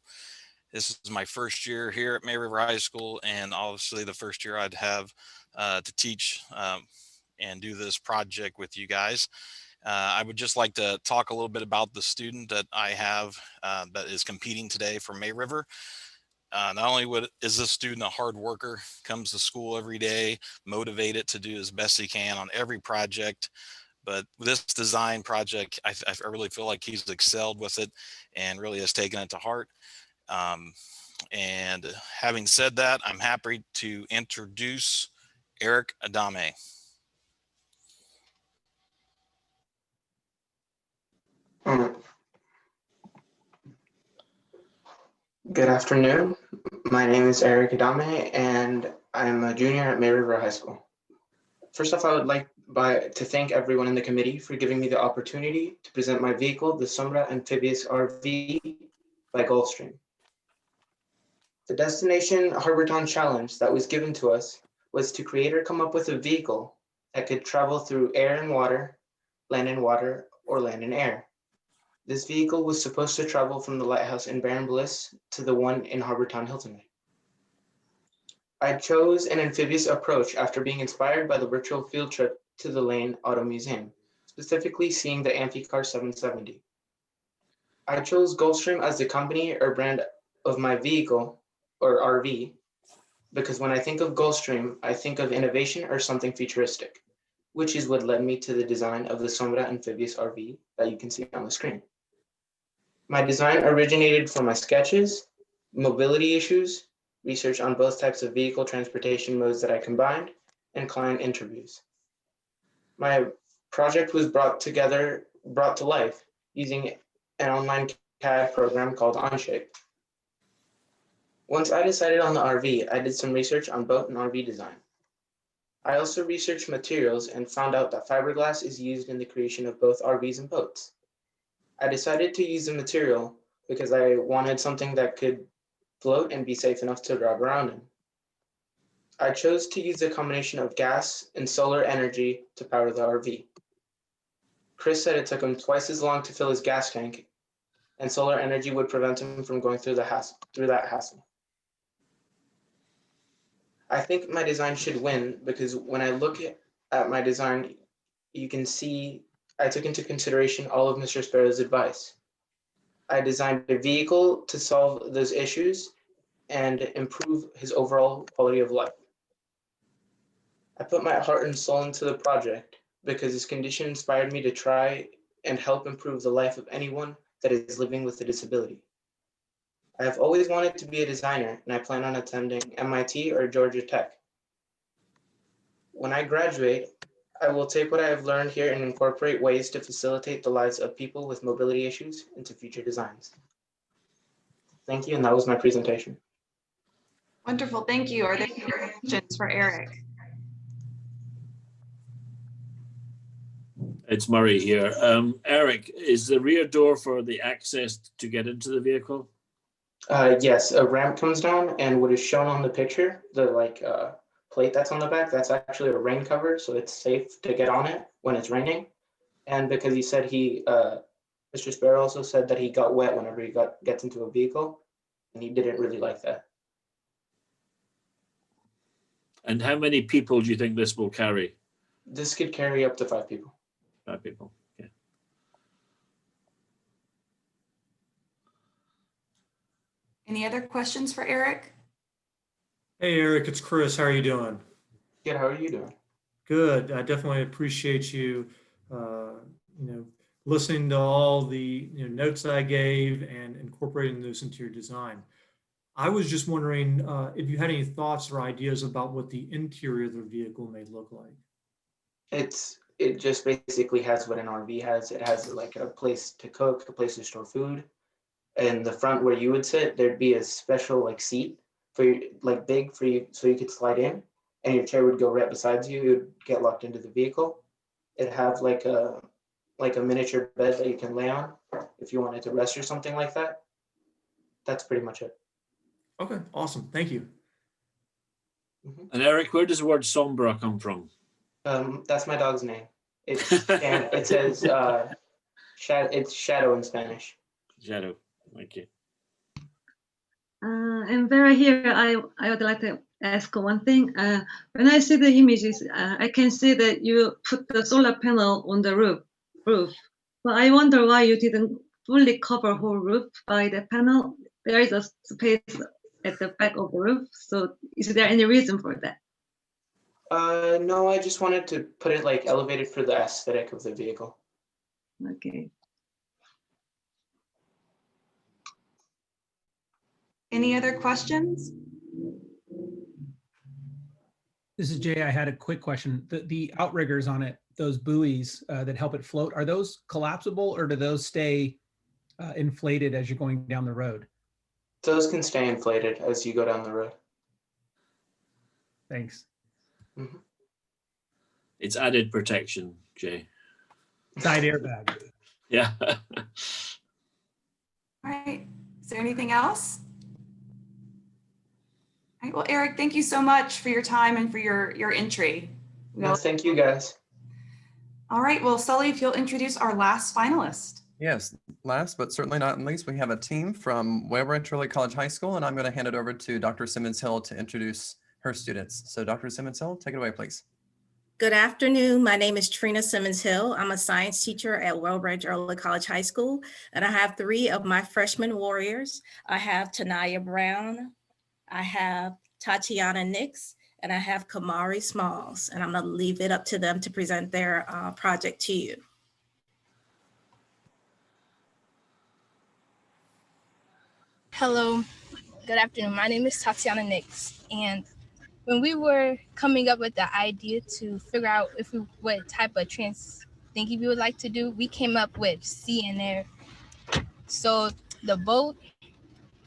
This is my first year here at May River High School, and obviously the first year I'd have to teach and do this project with you guys. I would just like to talk a little bit about the student that I have that is competing today for May River. Not only is this student a hard worker, comes to school every day, motivated to do as best he can on every project, but this design project, I really feel like he's excelled with it and really has taken it to heart. And having said that, I'm happy to introduce Eric Adame. Good afternoon. My name is Eric Adame, and I'm a junior at May River High School. First off, I would like to thank everyone in the committee for giving me the opportunity to present my vehicle, the Sombra Amphibious RV by Gulfstream. The Destination Harbortown challenge that was given to us was to create or come up with a vehicle that could travel through air and water, or land and air. This vehicle was supposed to travel from the lighthouse in Barron Bliss to the one in Harbortown, Hilton Bay. I chose an amphibious approach after being inspired by the virtual field trip to the Lane Auto Museum, specifically seeing the Amphicar 770. I chose Gulfstream as the company or brand of my vehicle, or RV, because when I think of Gulfstream, I think of innovation or something futuristic, which is what led me to the design of the Sombra Amphibious RV that you can see on the screen. My design originated from my sketches, mobility issues, research on both types of vehicle transportation modes that I combined, and client interviews. My project was brought to life using an online CAD program called Onshape. Once I decided on the RV, I did some research on boat and RV design. I also researched materials and found out that fiberglass is used in the creation of both RVs and boats. I decided to use the material because I wanted something that could float and be safe enough to drive around in. I chose to use a combination of gas and solar energy to power the RV. Chris said it took him twice as long to fill his gas tank, and solar energy would prevent him from going through that hassle. I think my design should win because when I look at my design, you can see I took into consideration all of Mr. Sparrow's advice. I designed a vehicle to solve those issues and improve his overall quality of life. I put my heart and soul into the project because this condition inspired me to try and help improve the life of anyone that is living with a disability. I have always wanted to be a designer, and I plan on attending MIT or Georgia Tech. When I graduate, I will take what I have learned here and incorporate ways to facilitate the lives of people with mobility issues into future designs. Thank you, and that was my presentation. Wonderful, thank you. Are there any questions for Eric? It's Murray here. Eric, is the rear door for the access to get into the vehicle? Yes, a ramp comes down, and what is shown on the picture, the plate that's on the back, that's actually a rain cover, so it's safe to get on it when it's raining. And because he said Mr. Sparrow also said that he got wet whenever he gets into a vehicle, and he didn't really like that. And how many people do you think this will carry? This could carry up to 5 people. 5 people, yeah. Any other questions for Eric? Hey, Eric, it's Chris. How are you doing? Good. How are you doing? Good. I definitely appreciate you, listening to all the notes that I gave and incorporating those into your design. I was just wondering if you had any thoughts or ideas about what the interior of the vehicle may look like. It just basically has what an RV has. It has like a place to cook, a place to store food. In the front where you would sit, there'd be a special seat for you, big for you, so you could slide in, and your chair would go right beside you. It would get locked into the vehicle. It'd have like a miniature bed that you can lay on if you wanted to rest or something like that. That's pretty much it. Okay, awesome. Thank you. And Eric, where does the word sombra come from? That's my dog's name. It says it's shadow in Spanish. Shadow. Thank you. And Vera, here I would like to ask one thing. When I see the images, I can see that you put the solar panel on the roof. But I wonder why you didn't fully cover whole roof by the panel. There is a space at the back of the roof. So is there any reason for that? No, I just wanted to put it like elevated for the aesthetic of the vehicle. Okay. Any other questions? This is Jay. I had a quick question. The outriggers on it, those buoys that help it float, are those collapsible or do those stay inflated as you're going down the road? Those can stay inflated as you go down the road. Thanks. Mm-hmm. It's added protection, Jay. Side airbag. Yeah. All right. Is there anything else? All right. Well, Eric, thank you so much for your time and for your entry. No, thank you guys. All right. Well, Sully, if you'll introduce our last finalist. Yes, last but certainly not least, we have a team from Welburn College High School, and I'm going to hand it over to Dr. Simmons Hill to introduce her students. So Dr. Simmons Hill, take it away, please. Good afternoon. My name is Trina Simmons Hill. I'm a science teacher at Welburn College High School, and I have 3 of my freshman warriors. I have Tanaya Brown, I have Tatiana Nix, and I have Kamari Smalls, and I'm going to leave it up to them to present their project to you. Hello, good afternoon. My name is Tatiana Nix, and when we were coming up with the idea to figure out what type of trans thinking we would like to do, we came up with sea and air. So the boat,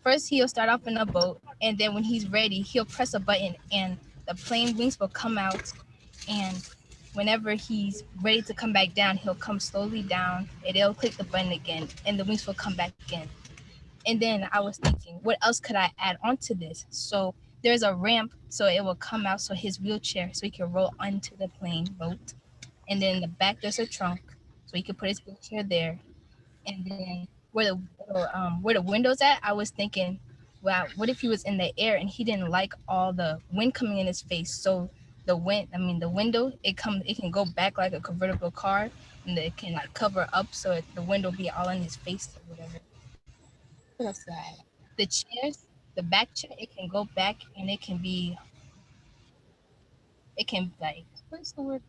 first he'll start off in a boat, and then when he's ready, he'll press a button and the plane wings will come out, and whenever he's ready to come back down, he'll come slowly down and it'll click the button again and the wings will come back in. And then I was thinking, what else could I add onto this? So there's a ramp, so it will come out, so his wheelchair, so he can roll onto the plane boat. And then in the back, there's a trunk, so he can put his wheelchair there. And then where the window's at, I was thinking, wow, what if he was in the air and he didn't like all the wind coming in his face? So the window, it can go back like a convertible car, and it can like cover up so the window be all in his face or whatever. What else did I add? The chairs, the back chair, it can go back and it can like, what's the word?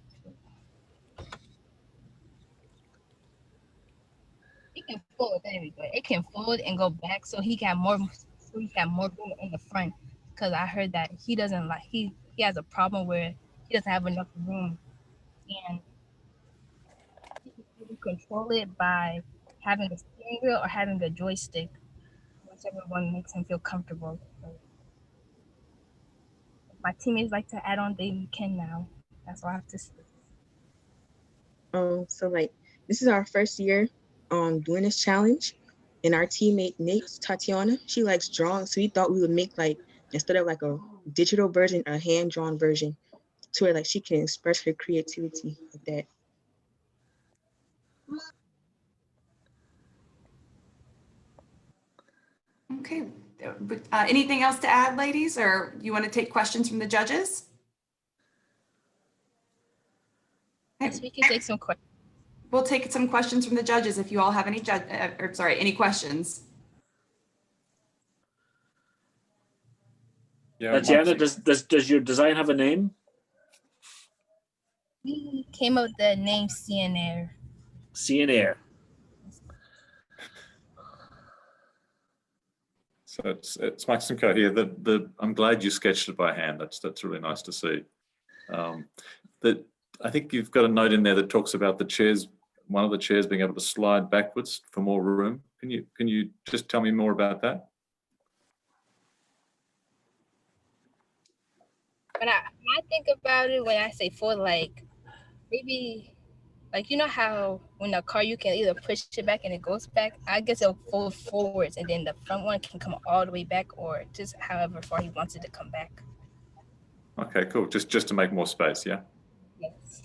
It can fold, there we go. It can fold and go back so he got more room in the front. Cause I heard that he has a problem where he doesn't have enough room, and he can control it by having a steering wheel or having a joystick, whichever one makes him feel comfortable. My teammates like to add on, they can now. That's all I have to say. So like this is our first year doing this challenge, and our teammate Nix, Tatiana, she likes drawing, so we thought we would make like, instead of like a digital version, a hand-drawn version, to where like she can express her creativity like that. Okay. Anything else to add, ladies, or you want to take questions from the judges? Yes, we can take some questions. We'll take some questions from the judges if you all have any any questions. Yeah, Tatiana, does your design have a name? We came up with the name Sea and Air. Sea and Air. So it's Mike Simcoe here. I'm glad you sketched it by hand. That's really nice to see. I think you've got a note in there that talks about the chairs, one of the chairs being able to slide backwards for more room. Can you just tell me more about that? When I think about it, when I say fold, like maybe Like, you know how when a car you can either push it back and it goes back? I guess it'll fold forwards and then the front one can come all the way back, or just however far he wants it to come back. Okay, cool. Just to make more space, yeah? Yes.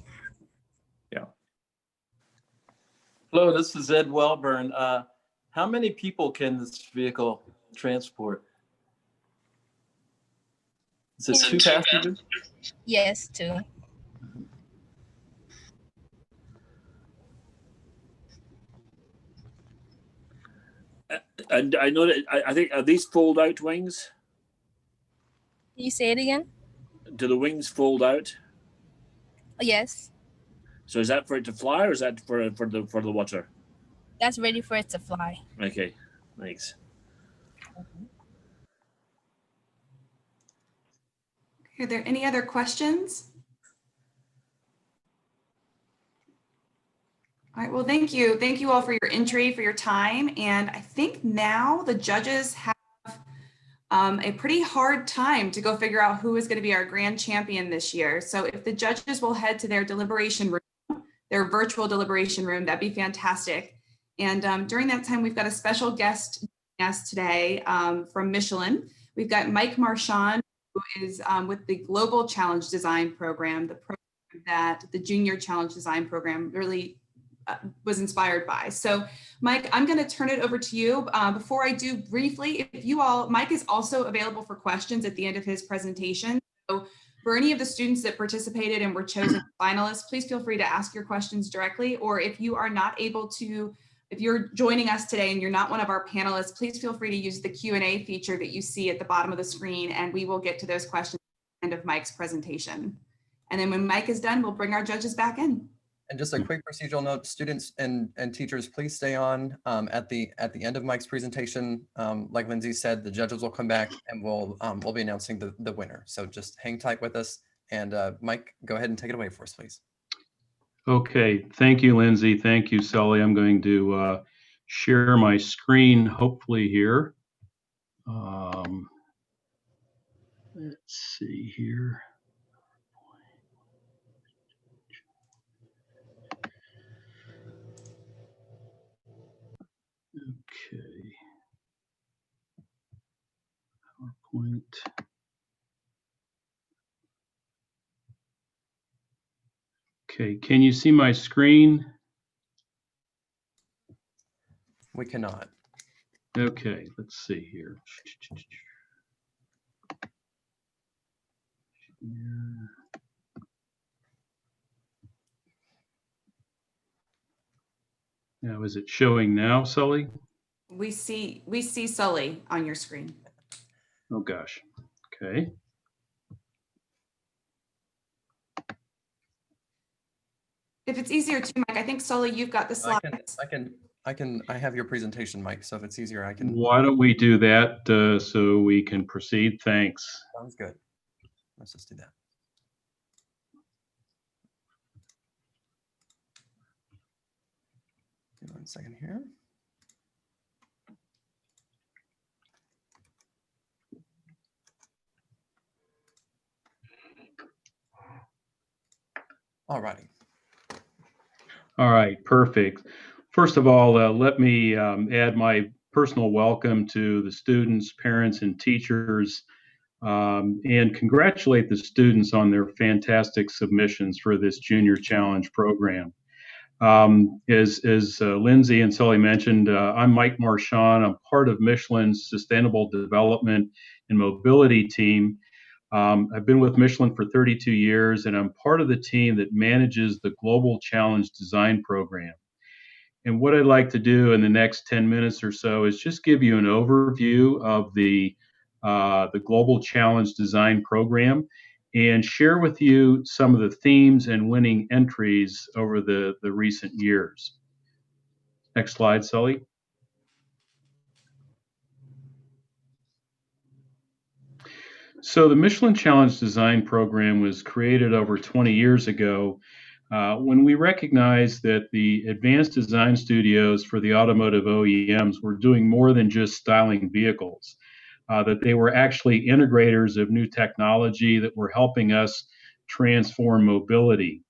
Yeah. Hello, this is Ed Welburn. How many people can this vehicle transport? Is it 2 passengers? Yes, 2. And I know that I think, are these fold out wings? Can you say it again? Do the wings fold out? Yes, So is that for it to fly, or is that for the water? that's ready for it to fly. Okay, thanks. Are there any other questions? All right, well, thank you. Thank you all for your entry, for your time. And I think now the judges have a pretty hard time to go figure out who is going to be our grand champion this year. So if the judges will head to their deliberation room, their virtual deliberation room, that'd be fantastic. And during that time, we've got a special guest today from Michelin. We've got Mike Marchand, who is with the Global Challenge Design Program, the program that the Junior Challenge Design Program really was inspired by. So Mike, I'm going to turn it over to you. Before I do, briefly, if you all, Mike is also available for questions at the end of his presentation. So for any of the students that participated and were chosen finalists, please feel free to ask your questions directly, or if you are not able to, if you're joining us today and you're not one of our panelists, please feel free to use the Q&A feature that you see at the bottom of the screen, and we will get to those questions at the end of Mike's presentation. And then when Mike is done, we'll bring our judges back in. And just a quick procedural note, students and teachers, please stay on at the end of Mike's presentation. Like Lindsay said, the judges will come back and we'll be announcing the winner. So just hang tight with us. And Mike, go ahead and take it away for us, please. Okay, thank you, Lindsay. Thank you, Sully. I'm going to share my screen, hopefully here. Let's see here. Okay. PowerPoint. Okay, can you see my screen? We cannot. Okay, let's see here. Now, is it showing now, Sully? We see Sully on your screen. Oh gosh. Okay. If it's easier to, Mike, I think Sully, you've got the slides. I have your presentation, Mike. So if it's easier, I can. Why don't we do that so we can proceed? Thanks. Sounds good. Let's just do that. Give me 1 second here. All righty. All right, perfect. First of all, let me add my personal welcome to the students, parents, and teachers, and congratulate the students on their fantastic submissions for this Junior Challenge program. As Lindsay and Sully mentioned, I'm Mike Marchand. I'm part of Michelin's Sustainable Development and Mobility team. I've been with Michelin for 32 years, and I'm part of the team that manages the Global Challenge Design Program. And what I'd like to do in the next 10 minutes or so is just give you an overview of the Global Challenge Design Program and share with you some of the themes and winning entries over the recent years. Next slide, Sully. So the Michelin Challenge Design Program was created over 20 years ago when we recognized that the advanced design studios for the automotive OEMs were doing more than just styling vehicles, that they were actually integrators of new technology that were helping us transform mobility.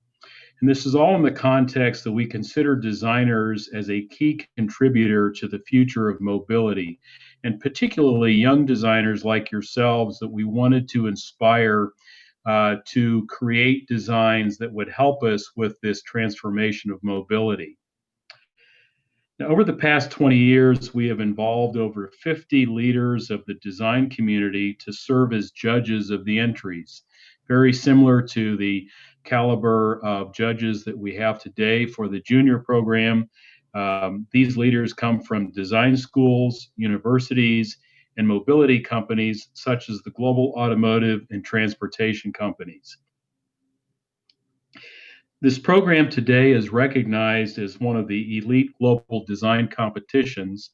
And this is all in the context that we consider designers as a key contributor to the future of mobility, and particularly young designers like yourselves that we wanted to inspire to create designs that would help us with this transformation of mobility. Now, over the past 20 years, we have involved over 50 leaders of the design community to serve as judges of the entries, very similar to the caliber of judges that we have today for the junior program. These leaders come from design schools, universities, and mobility companies such as the global automotive and transportation companies. This program today is recognized as one of the elite global design competitions.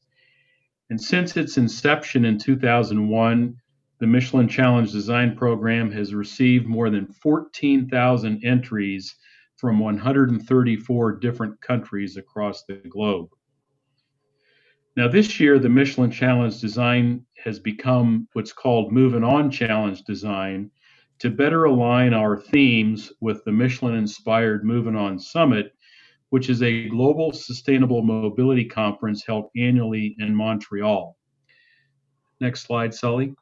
And since its inception in 2001, the Michelin Challenge Design Program has received more than 14,000 entries from 134 different countries across the globe. Now, this year, the Michelin Challenge Design has become what's called Moving On Challenge Design to better align our themes with the Michelin-inspired Moving On Summit, which is a global sustainable mobility conference held annually in Montreal. Next slide, Sully.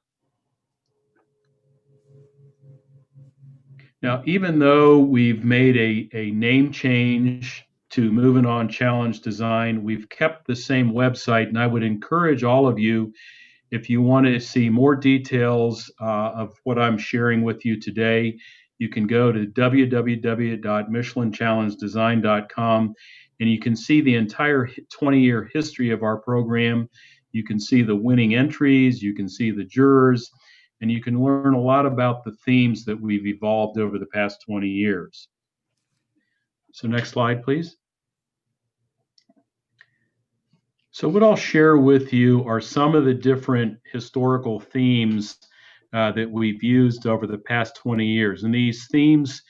Now, even though we've made a name change to Moving On Challenge Design, we've kept the same website, and I would encourage all of you, if you want to see more details of what I'm sharing with you today, you can go to www.michelinChallengeDesign.com, and you can see the entire 20-year history of our program. You can see the winning entries, you can see the jurors, and you can learn a lot about the themes that we've evolved over the past 20 years. So next slide, please. So what I'll share with you are some of the different historical themes that we've used over the past 20 years. And these themes,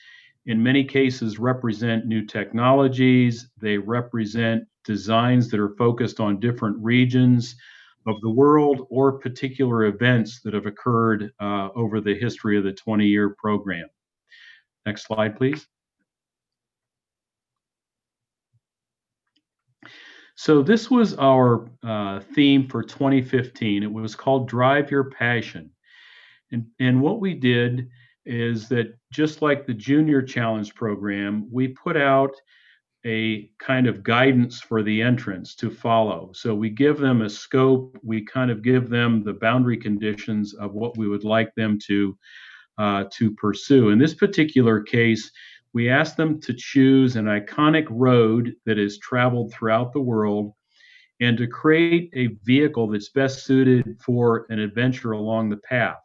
in many cases, represent new technologies. They represent designs that are focused on different regions of the world or particular events that have occurred over the history of the 20-year program. Next slide, please. So this was our theme for 2015. It was called Drive Your Passion. And what we did is that just like the Junior Challenge program, we put out a kind of guidance for the entrants to follow. So we give them a scope, we kind of give them the boundary conditions of what we would like them to pursue. In this particular case, we asked them to choose an iconic road that is traveled throughout the world and to create a vehicle that's best suited for an adventure along the path.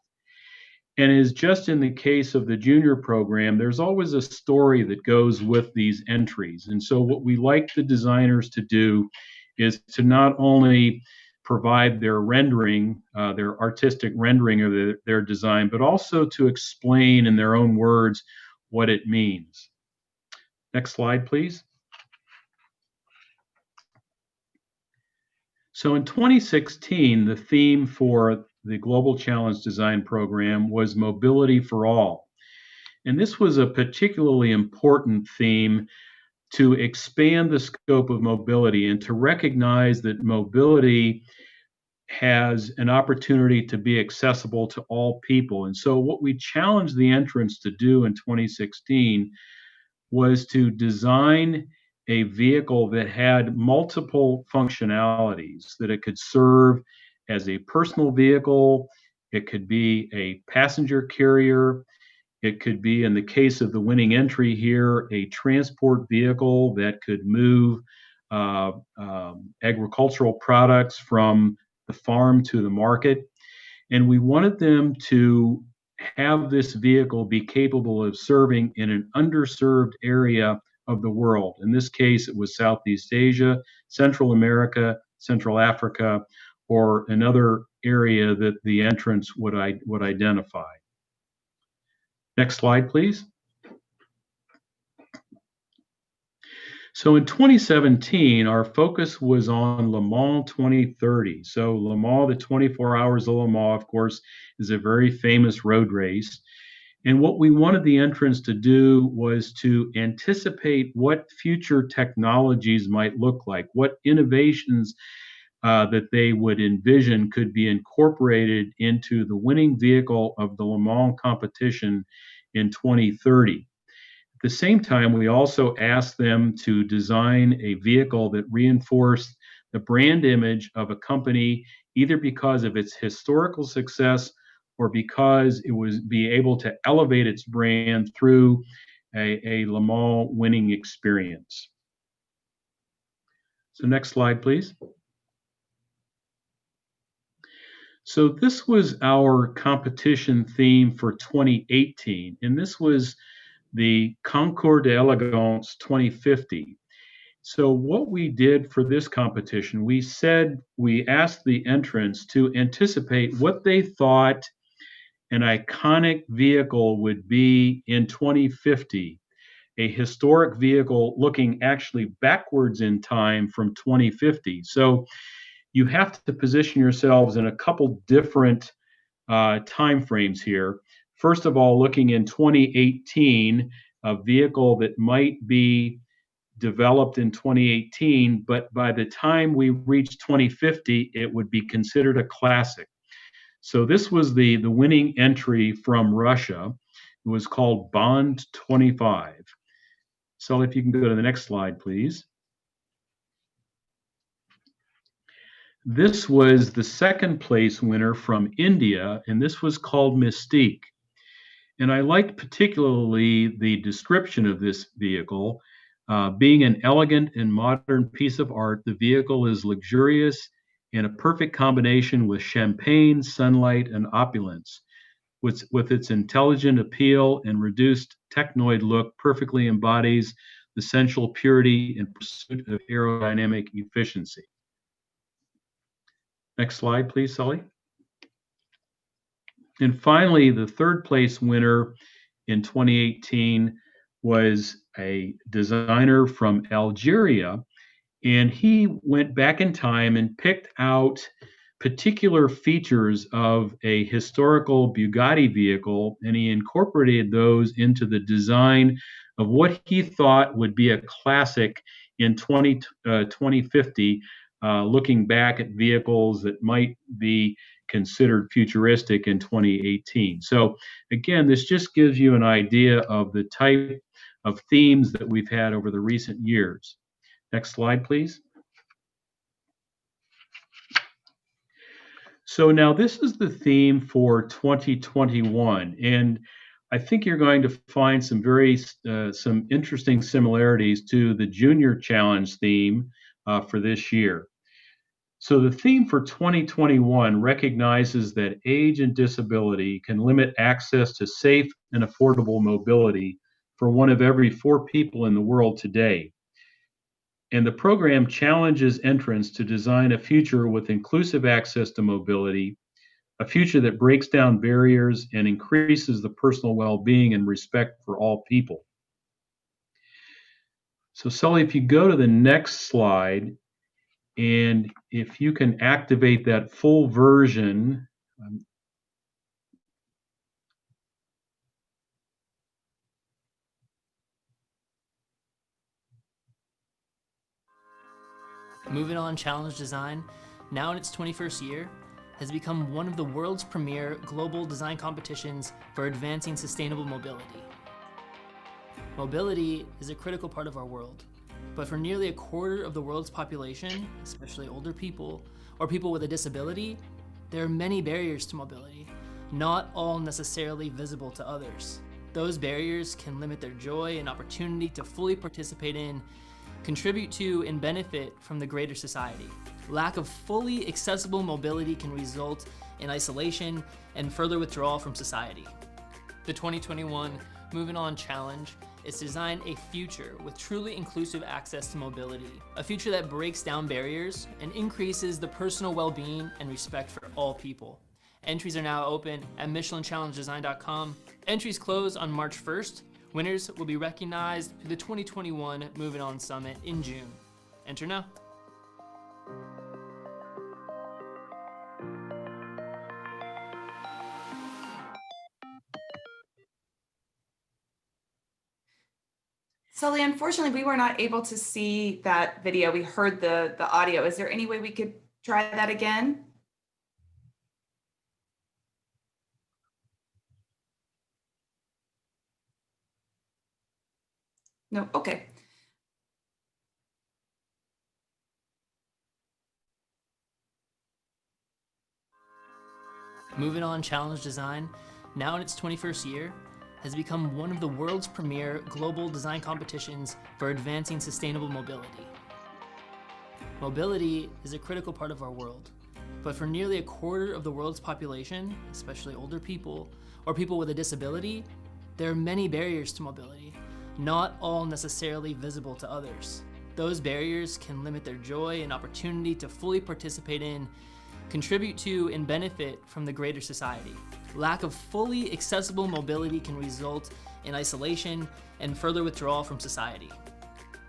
And as just in the case of the junior program, there's always a story that goes with these entries. And so what we like the designers to do is to not only provide their rendering, their artistic rendering of their design, but also to explain in their own words what it means. Next slide, please. So in 2016, the theme for the Global Challenge Design Program was Mobility for All. And this was a particularly important theme to expand the scope of mobility and to recognize that mobility has an opportunity to be accessible to all people. And so what we challenged the entrants to do in 2016 was to design a vehicle that had multiple functionalities, that it could serve as a personal vehicle, it could be a passenger carrier, it could be, in the case of the winning entry here, a transport vehicle that could move agricultural products from the farm to the market. And we wanted them to have this vehicle be capable of serving in an underserved area of the world. In this case, it was Southeast Asia, Central America, Central Africa, or another area that the entrants would identify. Next slide, please. So in 2017, our focus was on Le Mans 2030. So Le Mans, the 24 Hours of Le Mans, of course, is a very famous road race. And what we wanted the entrants to do was to anticipate what future technologies might look like, what innovations that they would envision could be incorporated into the winning vehicle of the Le Mans competition in 2030. At the same time, we also asked them to design a vehicle that reinforced the brand image of a company, either because of its historical success or because it was be able to elevate its brand through a Le Mans winning experience. So next slide, please. So this was our competition theme for 2018, and this was the Concours d'Elegance 2050. So what we did for this competition, we asked the entrants to anticipate what they thought an iconic vehicle would be in 2050, a historic vehicle looking actually backwards in time from 2050. So you have to position yourselves in a couple different time frames here. First of all, looking in 2018, a vehicle that might be developed in 2018, but by the time we reach 2050, it would be considered a classic. So this was the winning entry from Russia. It was called Bond 25. So if you can go to the next slide, please. This was the second place winner from India, and this was called Mystique. And I liked particularly the description of this vehicle. Being an elegant and modern piece of art, the vehicle is luxurious and a perfect combination with champagne, sunlight, and opulence. With its intelligent appeal and reduced technoid look, perfectly embodies the sensual purity and pursuit of aerodynamic efficiency. Next slide, please, Sully. And finally, the third place winner in 2018 was a designer from Algeria, and he went back in time and picked out particular features of a historical Bugatti vehicle, and he incorporated those into the design of what he thought would be a classic in 2050, looking back at vehicles that might be considered futuristic in 2018. So again, this just gives you an idea of the type of themes that we've had over the recent years. Next slide, please. So now this is the theme for 2021, and I think you're going to find some some interesting similarities to the Junior Challenge theme for this year. So the theme for 2021 recognizes that age and disability can limit access to safe and affordable mobility for one of every 4 people in the world today. And the program challenges entrants to design a future with inclusive access to mobility, a future that breaks down barriers and increases the personal well-being and respect for all people. So Sully, if you go to the next slide, and if you can activate that full version. Moving On Challenge Design, now in its 21st year, has become one of the world's premier global design competitions for advancing sustainable mobility. Mobility is a critical part of our world, but for nearly a quarter of the world's population, especially older people or people with a disability, there are many barriers to mobility, not all necessarily visible to others. Those barriers can limit their joy and opportunity to fully participate in, contribute to, and benefit from the greater society. Lack of fully accessible mobility can result in isolation and further withdrawal from society. The 2021 Moving On Challenge is to design a future with truly inclusive access to mobility, a future that breaks down barriers and increases the personal well-being and respect for all people. Entries are now open at michelinChallengeDesign.com. Entries close on March 1st. Winners will be recognized through the 2021 Moving On Summit in June. Enter now. Sully, unfortunately, we were not able to see that video. We heard the audio. Is there any way we could try that again? No, okay. Moving On Challenge Design, now in its 21st year, has become one of the world's premier global design competitions for advancing sustainable mobility. Mobility is a critical part of our world, but for nearly a quarter of the world's population, especially older people or people with a disability, there are many barriers to mobility, not all necessarily visible to others. Those barriers can limit their joy and opportunity to fully participate in, contribute to, and benefit from the greater society. Lack of fully accessible mobility can result in isolation and further withdrawal from society.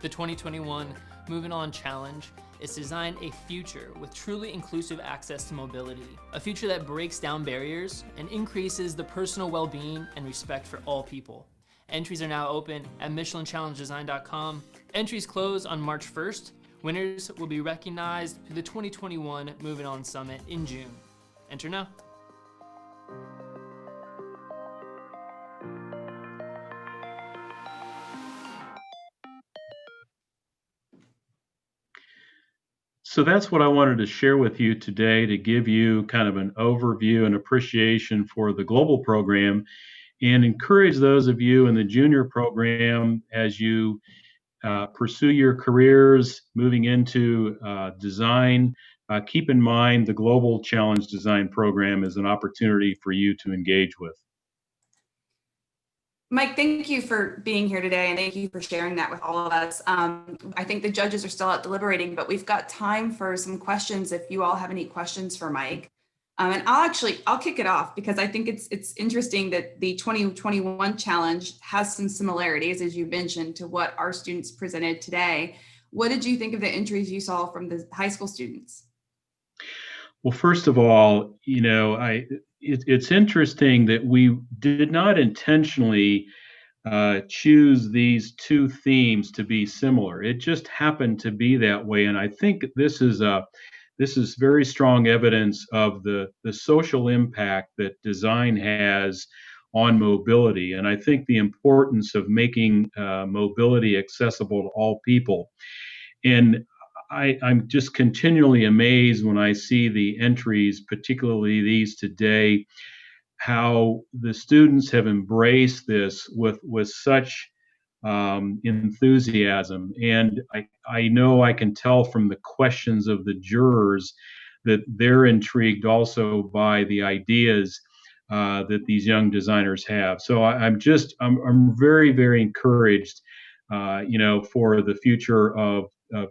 The 2021 Moving On Challenge is to design a future with truly inclusive access to mobility, a future that breaks down barriers and increases the personal well-being and respect for all people. Entries are now open at michelinChallengeDesign.com. Entries close on March 1st. Winners will be recognized through the 2021 Moving On Summit in June. Enter now. So that's what I wanted to share with you today, to give you kind of an overview and appreciation for the global program, and encourage those of you in the junior program as you pursue your careers moving into design. Keep in mind the Global Challenge Design Program is an opportunity for you to engage with. Mike, thank you for being here today, and thank you for sharing that with all of us. I think the judges are still out deliberating, but we've got time for some questions if you all have any questions for Mike. And I'll kick it off, because I think it's interesting that the 2021 challenge has some similarities, as you mentioned, to what our students presented today. What did you think of the entries you saw from the high school students? Well, first of all, it's interesting that we did not intentionally choose these two themes to be similar. It just happened to be that way, and I think this is very strong evidence of the social impact that design has on mobility, and I think the importance of making mobility accessible to all people. And I'm just continually amazed when I see the entries, particularly these today, how the students have embraced this with such enthusiasm. And I know I can tell from the questions of the jurors that they're intrigued also by the ideas that these young designers have. So I'm very, very encouraged, for the future of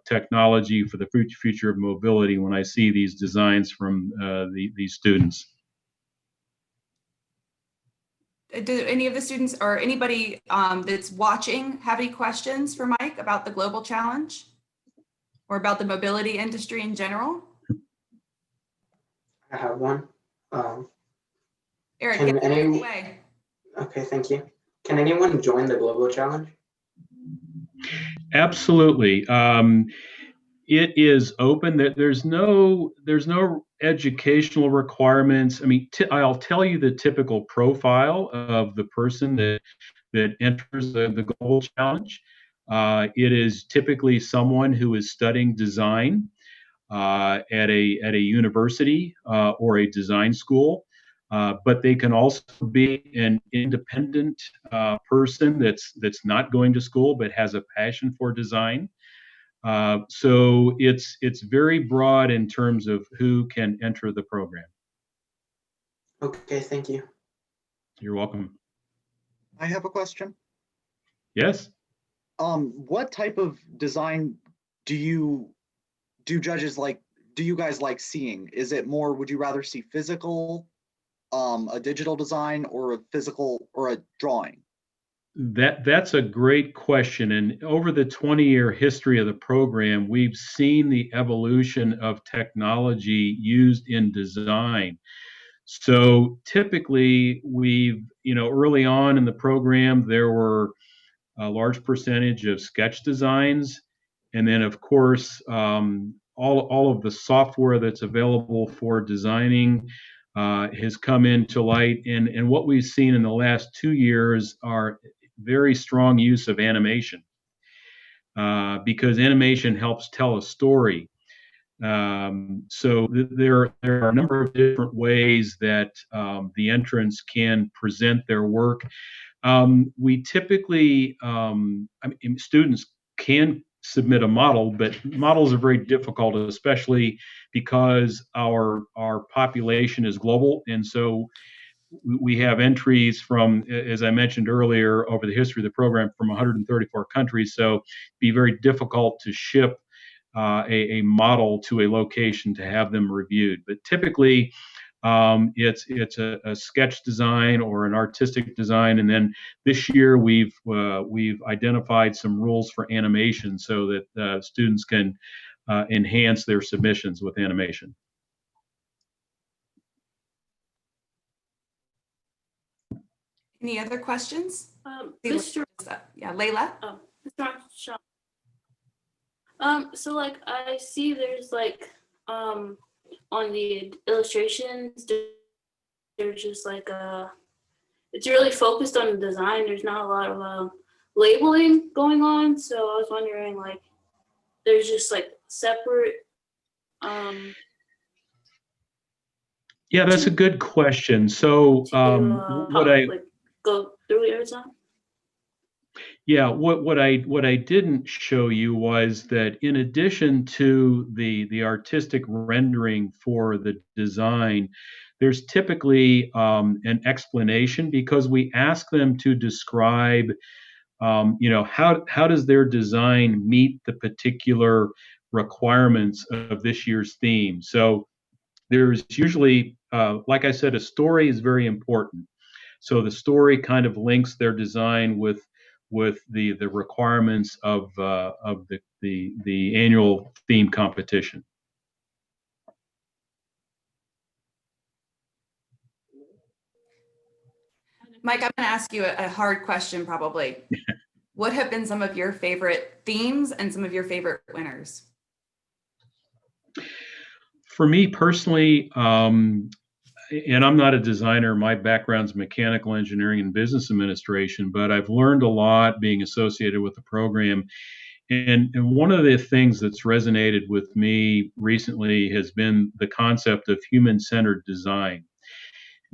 technology, for the future of mobility, when I see these designs from these students. Do any of the students or anybody that's watching have any questions for Mike about the global challenge or about the mobility industry in general? I have one. Eric, get it away. Okay, thank you. Can anyone join the global challenge? Absolutely. It is open. There's no educational requirements. I mean, I'll tell you the typical profile of the person that enters the global challenge. It is typically someone who is studying design at a university or a design school. But they can also be an independent person that's not going to school but has a passion for design. So it's very broad in terms of who can enter the program. Okay, thank you. You're welcome. I have a question. Yes. What type of design do you guys like seeing? Is it more, would you rather see physical, a digital design, or a physical, or a drawing? That's a great question. And over the 20-year history of the program, we've seen the evolution of technology used in design. So typically early on in the program, there were a large percentage of sketch designs. And then, of course, all of the software that's available for designing has come into light. And what we've seen in the last 2 years are very strong use of animation, because animation helps tell a story. So there are a number of different ways that the entrants can present their work. We typically, students can submit a model, but models are very difficult, especially because our population is global. And so we have entries from, as I mentioned earlier, over the history of the program, from 134 countries. So it'd be very difficult to ship a model to a location to have them reviewed. But typically, it's a sketch design or an artistic design, and then this year we've identified some rules for animation so that students can enhance their submissions with animation. Any other questions? Mr. Yeah, Layla. Mr. So like I see there's like on the illustrations there's just like it's really focused on the design. There's not a lot of labeling going on. So I was wondering, like, there's just like separate Yeah, that's a good question. So what I like go through it every time. Yeah, what I didn't show you was that in addition to the artistic rendering for the design, there's typically an explanation, because we ask them to describe, how does their design meet the particular requirements of this year's theme. So there's usually, like I said, a story is very important. So the story kind of links their design with the requirements of the annual theme competition. Mike, I'm going to ask you a hard question probably. What have been some of your favorite themes and some of your favorite winners? For me personally, and I'm not a designer, my background's mechanical engineering and business administration, but I've learned a lot being associated with the program. And one of the things that's resonated with me recently has been the concept of human-centered design.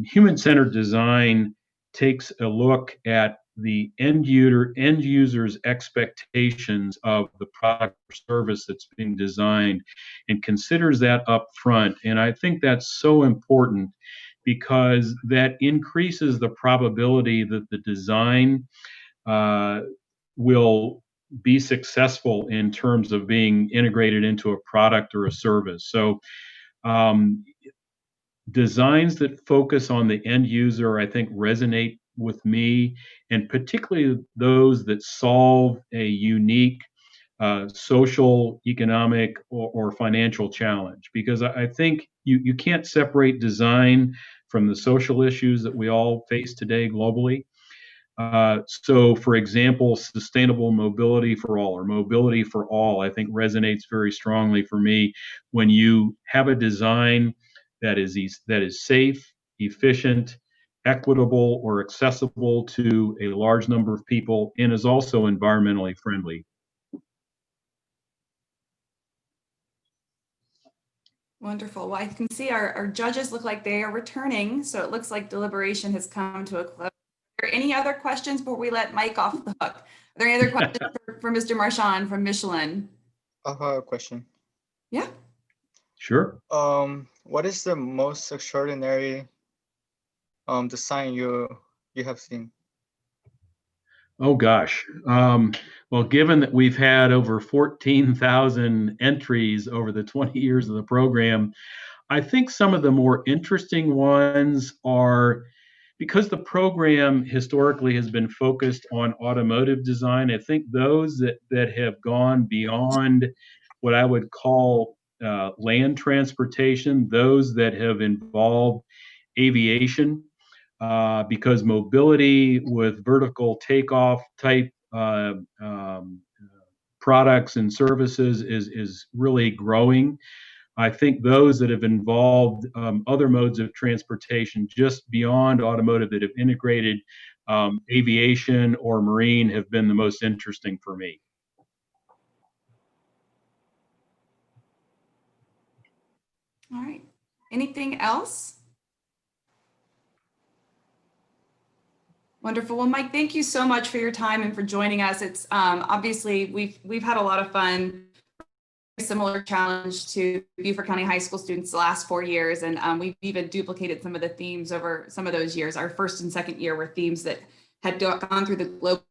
Human-centered design takes a look at the end user's expectations of the product or service that's being designed and considers that up front. And I think that's so important, because that increases the probability that the design will be successful in terms of being integrated into a product or a service. So designs that focus on the end user, I think, resonate with me, and particularly those that solve a unique social, economic, or financial challenge, because I think you can't separate design from the social issues that we all face today globally. So, for example, sustainable mobility for all, or mobility for all, I think resonates very strongly for me when you have a design that is safe, efficient, equitable, or accessible to a large number of people, and is also environmentally friendly. Wonderful. Well, I can see our judges look like they are returning, so it looks like deliberation has come to a close. Are there any other questions before we let Mike off the hook? Are there any other questions for Mr. Marchand from Michelin? I have a question. Yeah. Sure. What is the most extraordinary design you have seen? Oh gosh. Well, given that we've had over 14,000 entries over the 20 years of the program, I think some of the more interesting ones are, because the program historically has been focused on automotive design, I think those that have gone beyond what I would call land transportation, those that have involved aviation, because mobility with vertical takeoff type products and services is really growing. I think those that have involved other modes of transportation just beyond automotive that have integrated aviation or marine have been the most interesting for me. All right. Anything else? Wonderful. Well, Mike, thank you so much for your time and for joining us. It's obviously we've had a lot of fun. Similar challenge to Beaufort County High School students the last 4 years, and we've even duplicated some of the themes over some of those years. Our first and second year were themes that had gone through the global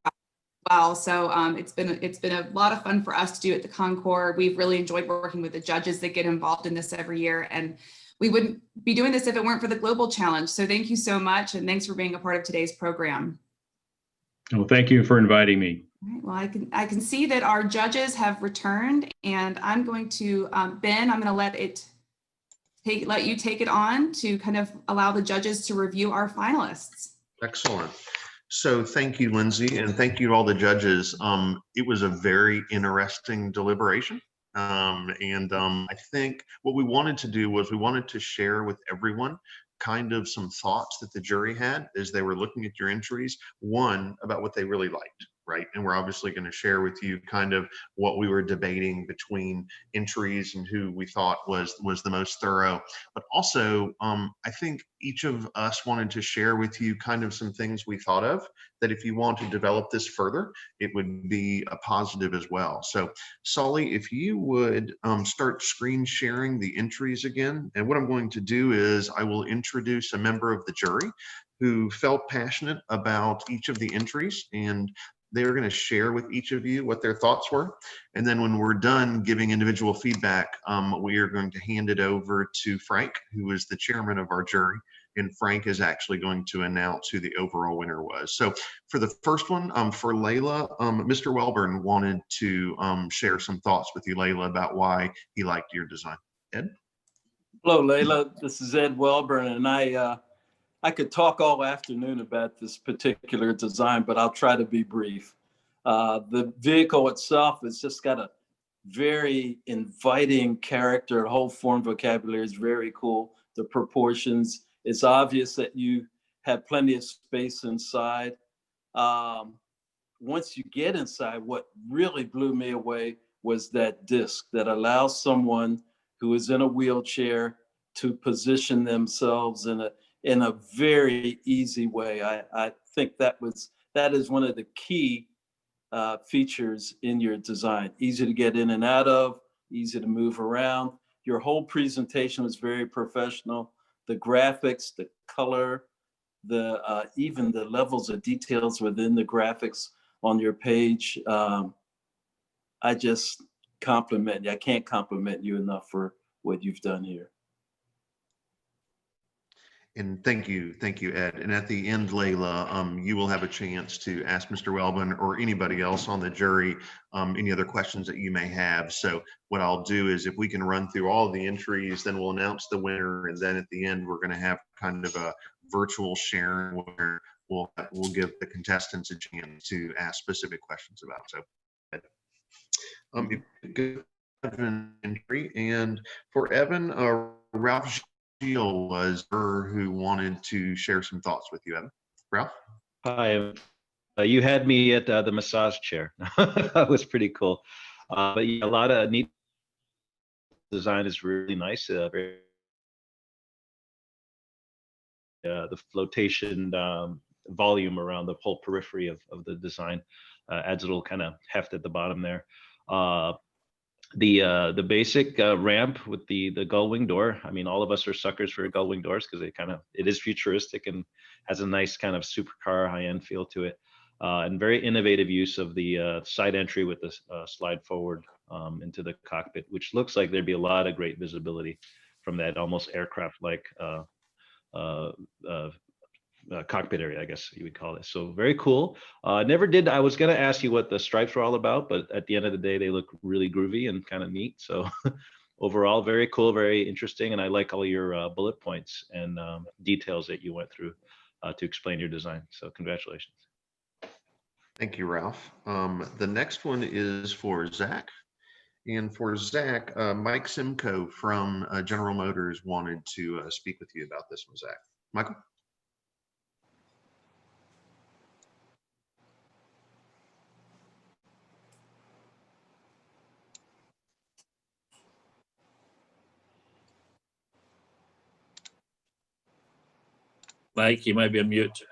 well. So it's been a lot of fun for us to do at the Concours. We've really enjoyed working with the judges that get involved in this every year, and we wouldn't be doing this if it weren't for the global challenge. So thank you so much, and thanks for being a part of today's program. Well, thank you for inviting me. All right, well, I can see that our judges have returned, and I'm going to Ben. I'm going to let you take it on to kind of allow the judges to review our finalists. Excellent. So thank you, Lindsay, and thank you to all the judges. It was a very interesting deliberation. I think what we wanted to do was we wanted to share with everyone kind of some thoughts that the jury had as they were looking at your entries. One, about what they really liked, right? And we're obviously going to share with you kind of what we were debating between entries and who we thought was the most thorough. But also, I think each of us wanted to share with you kind of some things we thought of that if you want to develop this further, it would be a positive as well. So Sully, if you would start screen sharing the entries again. And what I'm going to do is I will introduce a member of the jury who felt passionate about each of the entries, and they're going to share with each of you what their thoughts were. And then when we're done giving individual feedback, we are going to hand it over to Frank, who is the chairman of our jury. And Frank is actually going to announce who the overall winner was. So for the first one, for Layla, Mr. Welburn wanted to share some thoughts with you, Layla, about why he liked your design. Ed? Hello, Layla. This is Ed Welburn, and I could talk all afternoon about this particular design, but I'll try to be brief. The vehicle itself has just got a very inviting character. The whole form vocabulary is very cool. The proportions, it's obvious that you have plenty of space inside. Once you get inside, what really blew me away was that disc that allows someone who is in a wheelchair to position themselves in a very easy way. I think that is one of the key features in your design. Easy to get in and out of, easy to move around. Your whole presentation was very professional. The graphics, the color, even the levels of details within the graphics on your page. I just compliment you. I can't compliment you enough for what you've done here. And thank you, Ed. And at the end, Layla, you will have a chance to ask Mr. Welburn or anybody else on the jury any other questions that you may have. So what I'll do is if we can run through all of the entries, then we'll announce the winner. And then at the end, we're going to have kind of a virtual sharing where we'll give the contestants a chance to ask specific questions about. So Evan entry, and for Evan, Ralph Gilles was her who wanted to share some thoughts with you, Evan. Ralph? Hi, you had me at the massage chair. That was pretty cool. But yeah, a lot of neat design is really nice. The flotation volume around the whole periphery of the design adds a little kind of heft at the bottom there. The basic ramp with the Goldwing Door. I mean, all of us are suckers for Goldwing Doors because it is futuristic and has a nice kind of supercar high-end feel to it, and very innovative use of the side entry with the slide forward into the cockpit, which looks like there'd be a lot of great visibility from that almost aircraft-like cockpit area, I guess you would call it. So very cool. I was going to ask you what the stripes were all about, but at the end of the day, they look really groovy and kind of neat. So overall, very cool, very interesting. And I like all your bullet points and details that you went through to explain your design. So congratulations. Thank you, Ralph. The next one is for Zach. And for Zach, Mike Simcoe from General Motors wanted to speak with you about this one, Zach. Michael? Mike, you might be on mute.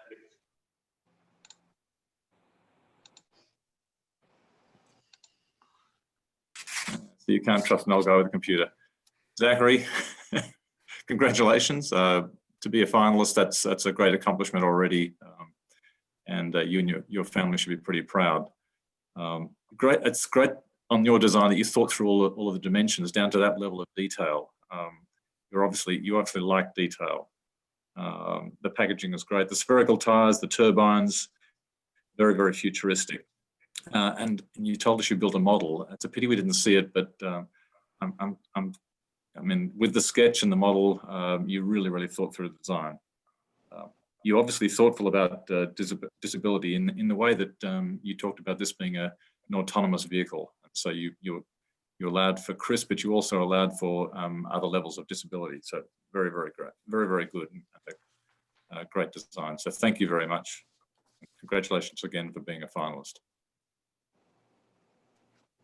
So you can't trust an old guy with a computer. Zachary, congratulations. To be a finalist, that's a great accomplishment already. And you and your family should be pretty proud. Great, it's great on your design that you thought through all of the dimensions down to that level of detail. You obviously like detail. The packaging is great. The spherical tires, the turbines, very, very futuristic. And you told us you built a model. It's a pity we didn't see it, but I mean, with the sketch and the model, you really, really thought through the design. You're obviously thoughtful about disability in the way that you talked about this being an autonomous vehicle. So you allowed for Chris, but you also allowed for other levels of disability. So very, very great, very, very good. Great design. So thank you very much. Congratulations again for being a finalist.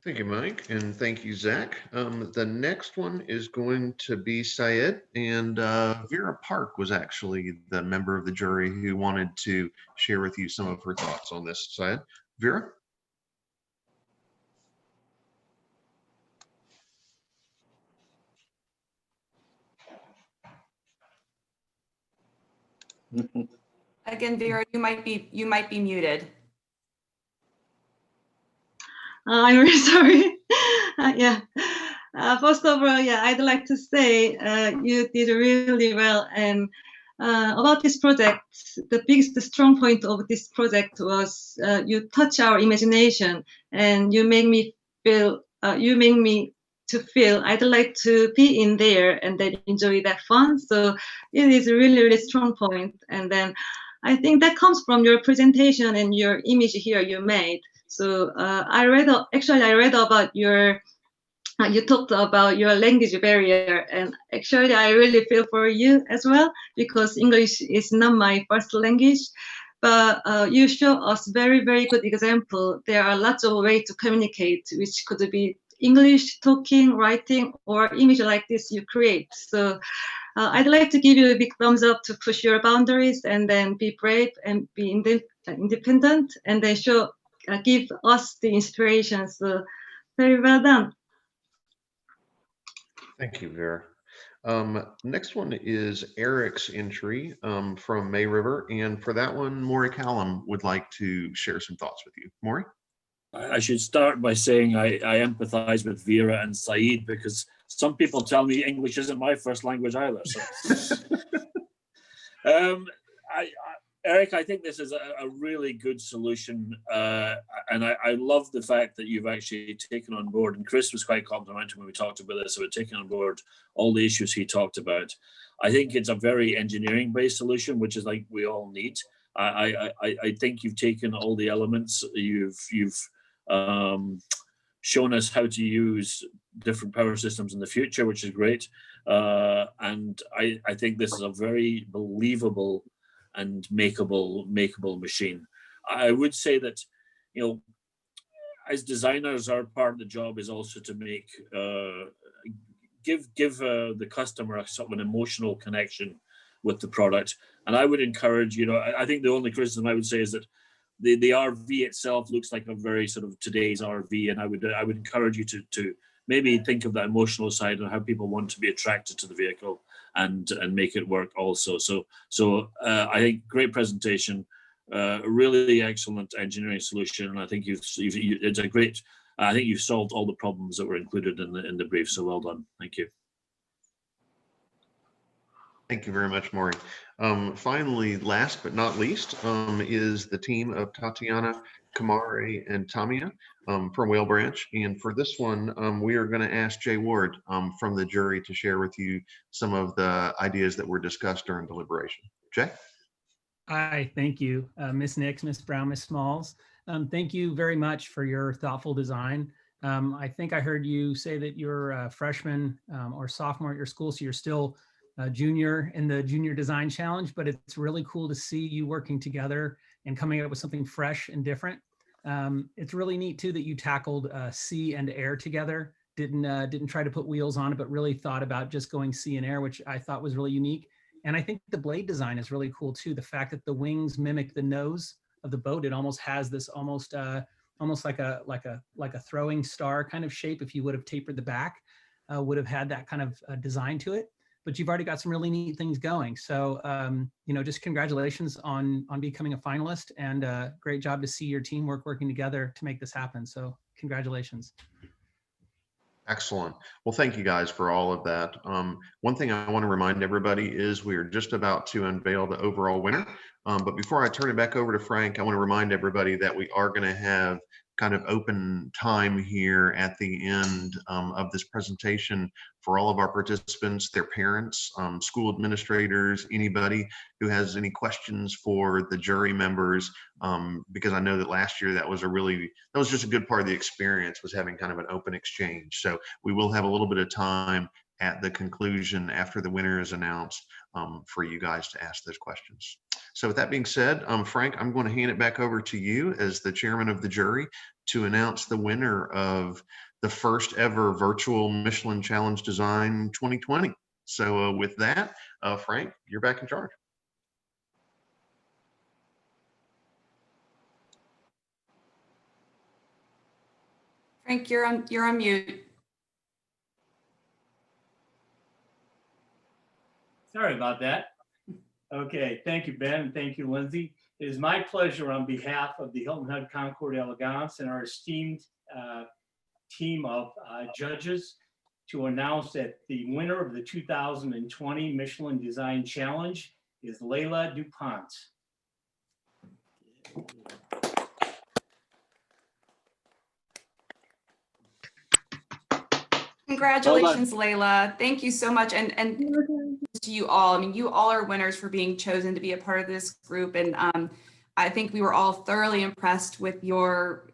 Thank you, Mike, and thank you, Zach. The next one is going to be Syed, and Vera Park was actually the member of the jury who wanted to share with you some of her thoughts on this. Syed, Vera? Again, Vera, you might be muted. I'm really sorry. Yeah. First of all, yeah, I'd like to say you did really well. And about this project, the biggest strong point of this project was you touch our imagination, and you make me feel. You make me to feel I'd like to be in there and then enjoy that fun. So it is a really, really strong point. And then I think that comes from your presentation and your image here you made. So I read about your, you talked about your language barrier, and actually I really feel for you as well, because English is not my first language. But you show us very, very good example. There are lots of ways to communicate, which could be English, talking, writing, or image like this you create. So I'd like to give you a big thumbs up to push your boundaries and then be brave and be independent, and then give us the inspiration. So very well done. Thank you, Vera. Next one is Eric's entry from May River, and for that one, Moray Callum would like to share some thoughts with you. Moray? I should start by saying I empathize with Vera and Saeed, because some people tell me English isn't my first language either. So. Eric, I think this is a really good solution, and I love the fact that you've actually taken on board, and Chris was quite complimentary when we talked about this, about taking on board all the issues he talked about. I think it's a very engineering-based solution, which is like we all need. I think you've taken all the elements, you've shown us how to use different power systems in the future, which is great, and I think this is a very believable and makeable machine. I would say that, you know, as designers, our part of the job is also to make give the customer a sort of an emotional connection with the product. And I would encourage, you know, I think the only criticism I would say is that the RV itself looks like a very sort of today's RV, and I would encourage you to maybe think of that emotional side and how people want to be attracted to the vehicle and make it work also. So I think great presentation, really excellent engineering solution, and I think it's a great. I think you've solved all the problems that were included in the brief. So well done. Thank you. Thank you very much, Moray. Finally, last but not least, is the team of Tatiana, Kamari, and Tamia from Whale Branch. And for this one, we are going to ask Jay Ward from the jury to share with you some of the ideas that were discussed during deliberation. Jay? Hi, thank you, Ms. Nix, Ms. Brown, Ms. Smalls. Thank you very much for your thoughtful design. I think I heard you say that you're a freshman or sophomore at your school, so you're still a junior in the Junior Design Challenge, but it's really cool to see you working together and coming up with something fresh and different. It's really neat too that you tackled sea and air together. Didn't try to put wheels on it, but really thought about just going sea and air, which I thought was really unique. And I think the blade design is really cool too. The fact that the wings mimic the nose of the boat, it almost has this almost like a throwing star kind of shape. If you would have tapered the back, would have had that kind of design to it. But you've already got some really neat things going. So just congratulations on becoming a finalist, and great job to see your teamwork working together to make this happen. So congratulations. Excellent. Well, thank you guys for all of that. One thing I want to remind everybody is we are just about to unveil the overall winner. But before I turn it back over to Frank, I want to remind everybody that we are going to have kind of open time here at the end of this presentation for all of our participants, their parents, school administrators, anybody who has any questions for the jury members, because I know that last year that was just a good part of the experience, was having kind of an open exchange. So we will have a little bit of time at the conclusion after the winner is announced for you guys to ask those questions. So with that being said, Frank, I'm going to hand it back over to you as the chairman of the jury to announce the winner of the first ever virtual Michelin Challenge Design 2020. So with that, Frank, you're back in charge. Frank, you're on mute. Sorry about that. Okay, thank you, Ben, and thank you, Lindsay. It is my pleasure on behalf of the Hilton Head Concours d'Elegance and our esteemed team of judges to announce that the winner of the 2020 Michelin Design Challenge is Layla DuPont. Congratulations, Layla. Thank you so much. And to you all, I mean, you all are winners for being chosen to be a part of this group. And I think we were all thoroughly impressed with your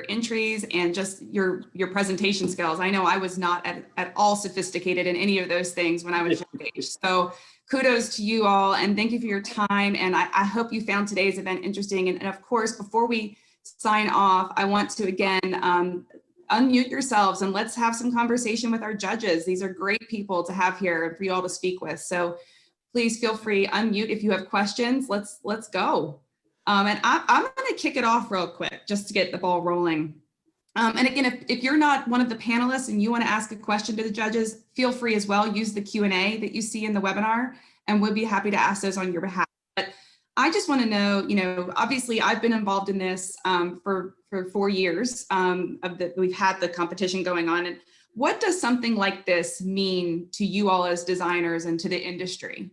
entries and just your presentation skills. I know I was not at all sophisticated in any of those things when I was your age. So kudos to you all, and thank you for your time. And I hope you found today's event interesting. And of course, before we sign off, I want to again, unmute yourselves and let's have some conversation with our judges. These are great people to have here for you all to speak with. So please feel free, unmute if you have questions. Let's go. And I'm going to kick it off real quick just to get the ball rolling. And again, if you're not one of the panelists and you want to ask a question to the judges, feel free as well. Use the Q&A that you see in the webinar, and we'll be happy to ask those on your behalf. But I just want to know, obviously I've been involved in this for 4 years we've had the competition going on. And what does something like this mean to you all as designers and to the industry?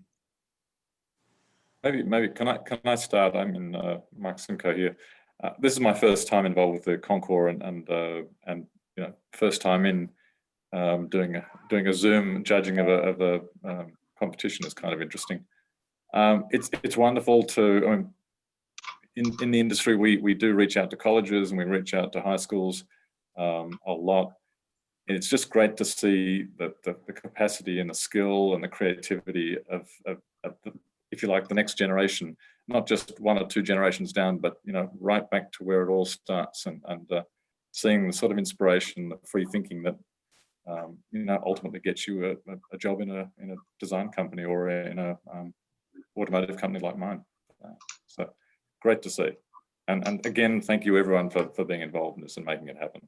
Maybe can I start? I'm in Mike Simcoe here. This is my first time involved with the Concours, and first time in doing a Zoom judging of a competition is kind of interesting. It's wonderful to. I mean, in the industry, we do reach out to colleges and we reach out to high schools a lot. And it's just great to see the capacity and the skill and the creativity of the, if you like, the next generation, not just 1 or 2 generations down, but right back to where it all starts, and seeing the sort of inspiration, the free thinking that ultimately gets you a job in a design company or in a automotive company like mine. So great to see. And again, thank you everyone for being involved in this and making it happen.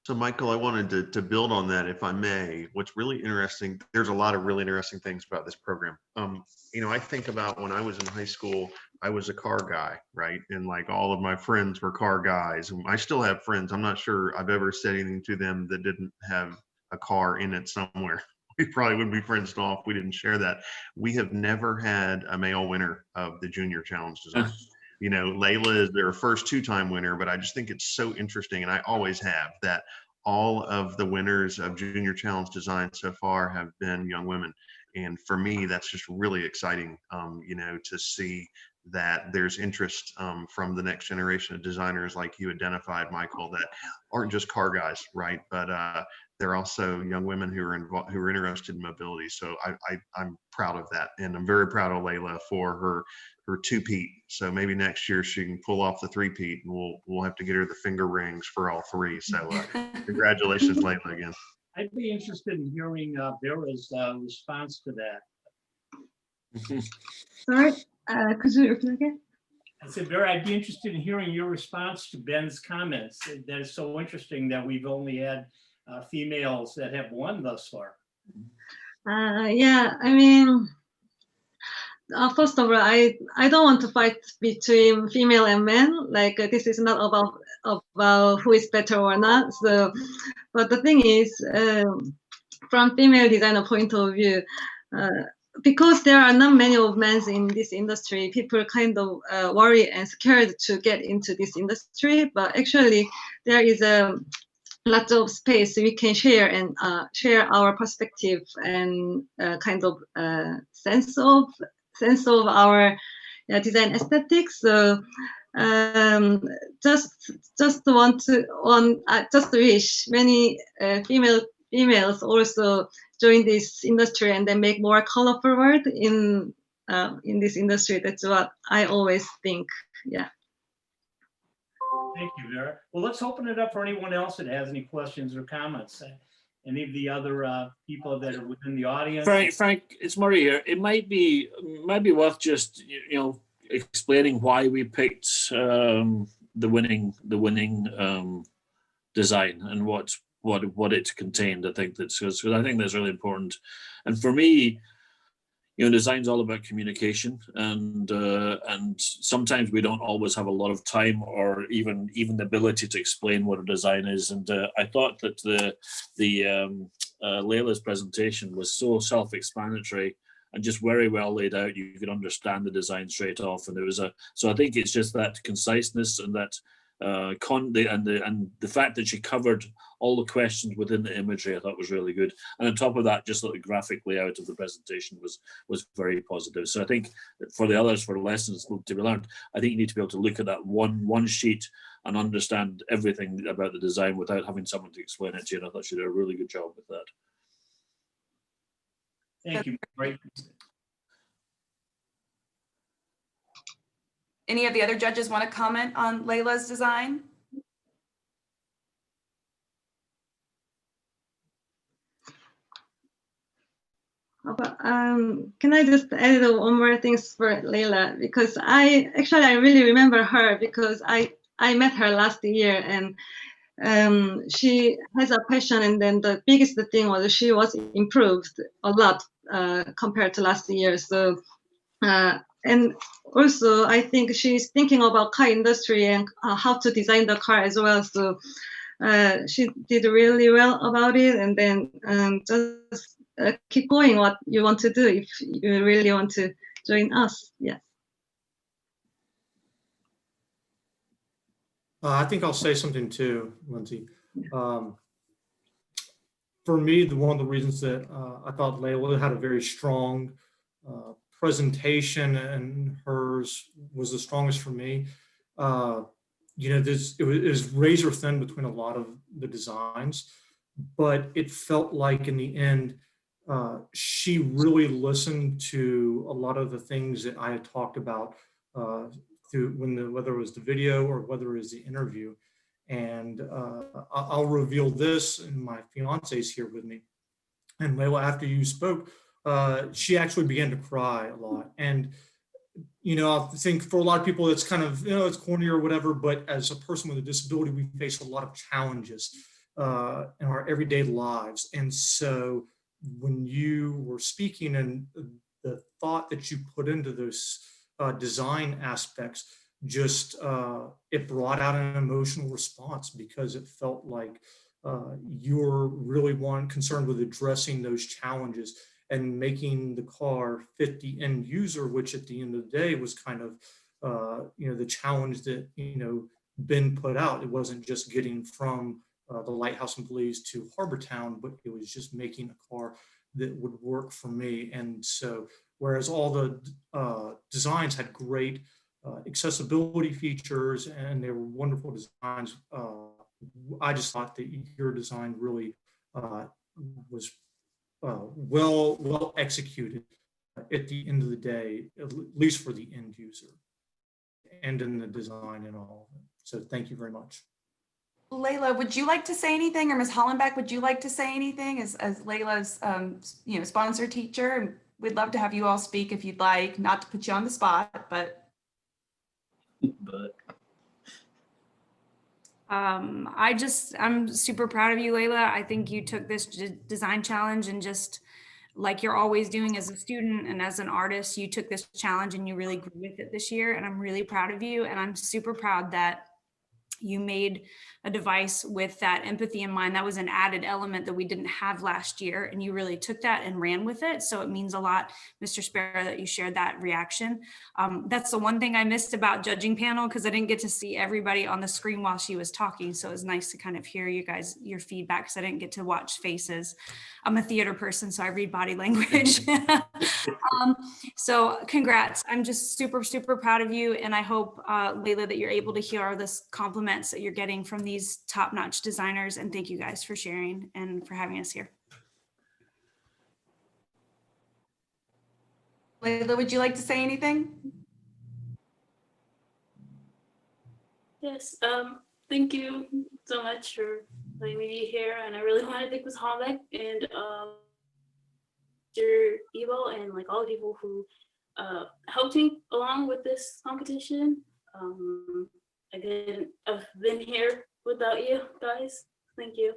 So Michael, I wanted to build on that, if I may. What's really interesting, there's a lot of really interesting things about this program. I think about when I was in high school, I was a car guy, right? And like all of my friends were car guys. And I still have friends. I'm not sure I've ever said anything to them that didn't have a car in it somewhere. We probably wouldn't be friends now if we didn't share that. We have never had a male winner of the Junior Challenge Design. Layla is their first 2-time winner, but I just think it's so interesting, and I always have, that all of the winners of Junior Challenge Design so far have been young women. And for me, that's just really exciting, to see that there's interest from the next generation of designers like you identified, Michael, that aren't just car guys, right? But they're also young women who are involved, who are interested in mobility. So I'm proud of that, and I'm very proud of Layla for her two-peat. So maybe next year she can pull off the three-peat, and we'll have to get her the finger rings for all three. So congratulations, Layla, again. I'd be interested in hearing Vera's response to that. Sorry, could you repeat again? I said, Vera, I'd be interested in hearing your response to Ben's comments. That is so interesting that we've only had females that have won thus far. Yeah, I mean, first of all, I don't want to fight between female and men. Like this is not about who is better or not. So, but the thing is, from female designer point of view, because there are not many of men in this industry, people kind of worry and scared to get into this industry. But actually, there is a lot of space we can share and share our perspective and kind of sense of our design aesthetics. So just wish many females also join this industry and then make more colorful world in this industry. That's what I always think. Yeah. Thank you, Vera. Well, let's open it up for anyone else that has any questions or comments. Any of the other people that are within the audience? Frank, it's Murray here. It might be worth just explaining why we picked the winning design and what it contained. I think that's because I think that's really important. And for me, design's all about communication, and sometimes we don't always have a lot of time or even the ability to explain what a design is. And I thought that the Layla's presentation was so self-explanatory and just very well laid out. You could understand the design straight off, and so I think it's just that conciseness and that and the fact that she covered all the questions within the imagery, I thought was really good. And on top of that, just the graphic layout of the presentation was very positive. So I think for the others, for lessons to be learned, I think you need to be able to look at that one sheet and understand everything about the design without having someone to explain it to you. And I thought she did a really good job with that. Thank you. Great. Any of the other judges want to comment on Layla's design? Can I just add one more thing for Layla? Because I really remember her because I met her last year, and she has a passion, and then the biggest thing was she was improved a lot compared to last year. So and also I think she's thinking about car industry and how to design the car as well. So she did really well about it, and then just keep going what you want to do if you really want to join us. Yeah. I think I'll say something too, Lindsay. For me, one of the reasons that I thought Layla had a very strong presentation, and hers was the strongest for me. It was razor thin between a lot of the designs, but it felt like in the end, she really listened to a lot of the things that I had talked about whether it was the video or whether it was the interview. And I'll reveal this, and my fiance's here with me. And Layla, after you spoke, she actually began to cry a lot. And, I think for a lot of people, it's kind of, it's corny or whatever, but as a person with a disability, we face a lot of challenges in our everyday lives. And so when you were speaking and the thought that you put into those design aspects, just it brought out an emotional response, because it felt like you're really concerned with addressing those challenges and making the car fit the end user, which at the end of the day was kind of the challenge that Ben put out. It wasn't just getting from the Lighthouse and Belize to Harbortown, but it was just making a car that would work for me. And so whereas all the designs had great accessibility features and they were wonderful designs. I just thought that your design really was well executed at the end of the day, at least for the end user, and in the design and all of it. So thank you very much. Layla, would you like to say anything, or Ms. Hollenbeck, would you like to say anything as Layla's sponsor teacher? We'd love to have you all speak if you'd like, not to put you on the spot, but. I'm super proud of you, Layla. I think you took this design challenge and just like you're always doing as a student and as an artist, you took this challenge and you really grew with it this year. And I'm really proud of you. And I'm super proud that you made a device with that empathy in mind. That was an added element that we didn't have last year. And you really took that and ran with it. So it means a lot, Mr. Sparrow, that you shared that reaction. That's the one thing I missed about judging panel, because I didn't get to see everybody on the screen while she was talking. So it was nice to kind of hear you guys, your feedback, because I didn't get to watch faces. I'm a theater person, so I read body language. So congrats. I'm just super, super proud of you. And I hope, Layla, that you're able to hear all this compliments that you're getting from these top-notch designers. And thank you guys for sharing and for having us here. Layla, would you like to say anything? Yes, thank you so much for letting me be here. And I really want to thank Ms. Hollenbeck and Mr. Evo and like all the people who helped me along with this competition. I couldn't have been here without you guys. Thank you.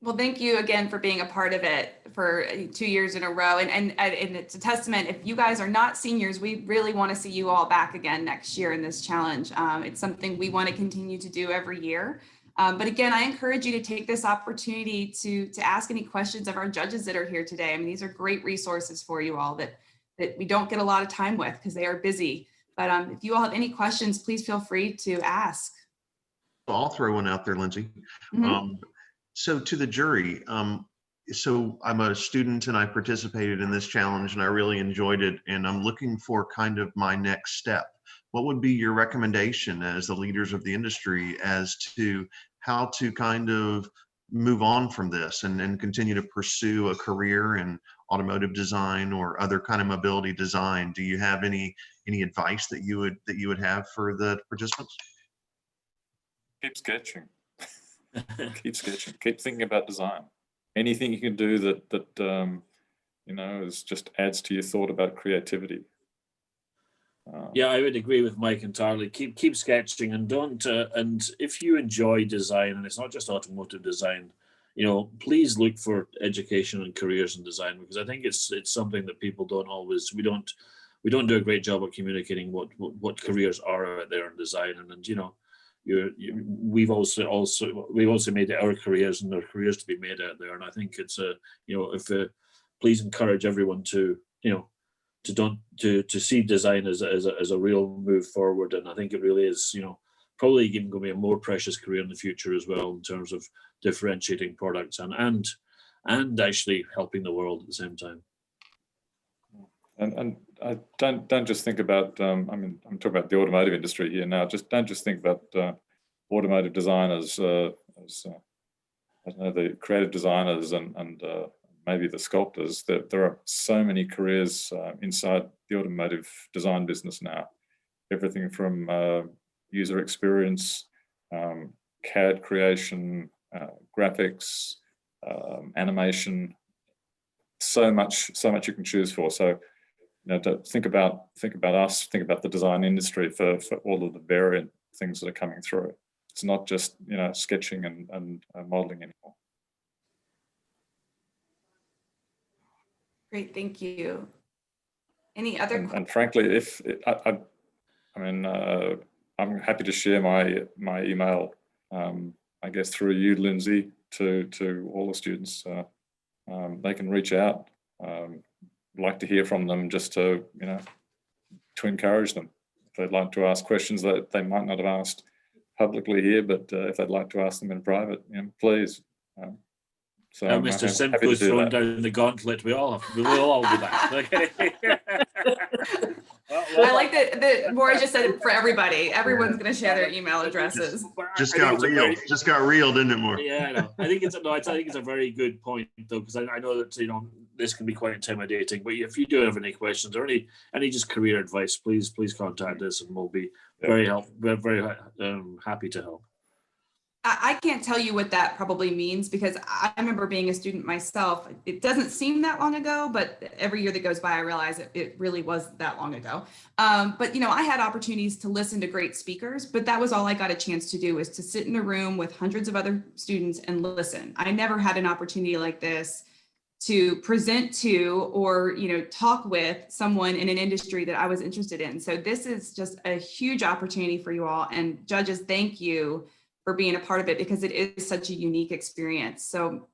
Well, thank you again for being a part of it for 2 years in a row. And it's a testament. If you guys are not seniors, we really want to see you all back again next year in this challenge. It's something we want to continue to do every year. But again, I encourage you to take this opportunity to ask any questions of our judges that are here today. I mean, these are great resources for you all that we don't get a lot of time with because they are busy. But if you all have any questions, please feel free to ask. I'll throw one out there, Lindsay. Mm-hmm. So to the jury, so I'm a student and I participated in this challenge and I really enjoyed it. And I'm looking for kind of my next step. What would be your recommendation as the leaders of the industry as to how to kind of move on from this and continue to pursue a career in automotive design or other kind of mobility design? Do you have any advice that you would have for the participants? Keep sketching. Keep sketching. Keep thinking about design. Anything you can do that is just adds to your thought about creativity. Yeah, I would agree with Mike entirely. Keep sketching and don't. And if you enjoy design, and it's not just automotive design, please look for education and careers in design, because I think it's something that people don't always. We don't do a great job of communicating what careers are out there in design, we've also made it our careers and their careers to be made out there. And I think it's please encourage everyone to see design as a real move forward. And I think it really is, probably even going to be a more precious career in the future as well, in terms of differentiating products and actually helping the world at the same time. And I don't just think about, I'm talking about the automotive industry here now. Don't just think about automotive designers as I don't know, the creative designers and maybe the sculptors. There are so many careers inside the automotive design business now. Everything from user experience, CAD creation, graphics, animation. So much you can choose for. So, to think about us, think about the design industry for all of the variant things that are coming through. It's not just sketching and modeling anymore. Great, thank you. Any other? And frankly, I'm happy to share my email. I guess through you, Lindsay, to all the students. They can reach out. Like to hear from them, just to encourage them. If they'd like to ask questions that they might not have asked publicly here, but if they'd like to ask them in private, please So Now, I'm Mr. happy to Simcoe's do throwing that. down the gauntlet. We will all do that. Okay. I like that Moray just said it for everybody. Everyone's going to share their email addresses. Just I think got it's a real. very- Just got real, didn't it, Moore? Yeah, I know. I think it's a very good point though, because I know that this can be quite intimidating. But if you do have any questions or any just career advice, please contact us, and we'll be very happy to help. I can't tell you what that probably means, because I remember being a student myself. It doesn't seem that long ago, but every year that goes by, I realize it really was that long ago. But I had opportunities to listen to great speakers, but that was all I got a chance to do, is to sit in a room with hundreds of other students and listen. I never had an opportunity like this to present to or talk with someone in an industry that I was interested in. So this is just a huge opportunity for you all, and judges, thank you for being a part of it, because it is such a unique experience. So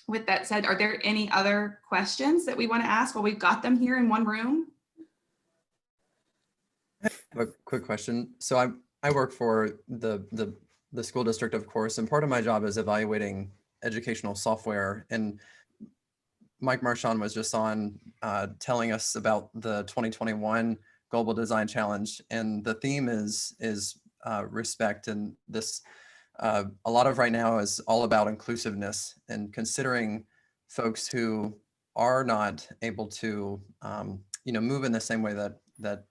with that said, are there any other questions that we want to ask while we've got them here in one room? A quick question. So I work for the school district, of course, and part of my job is evaluating educational software. And Mike Marchand was just on telling us about the 2021 Global Design Challenge, and the theme is respect. And this a lot of right now is all about inclusiveness and considering folks who are not able to move in the same way that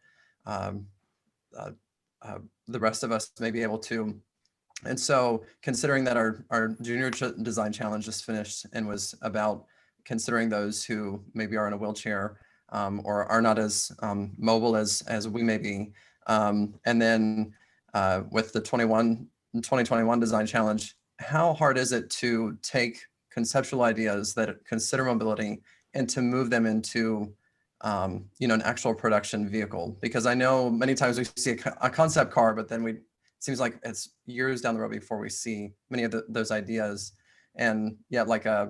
the rest of us may be able to. And so considering that our junior design challenge just finished and was about considering those who maybe are in a wheelchair or are not as mobile as we may be. And then with the 2021 design challenge, how hard is it to take conceptual ideas that consider mobility and to move them into an actual production vehicle? Because I know many times we see a concept car, but then it seems like it's years down the road before we see many of those ideas. And yet, like a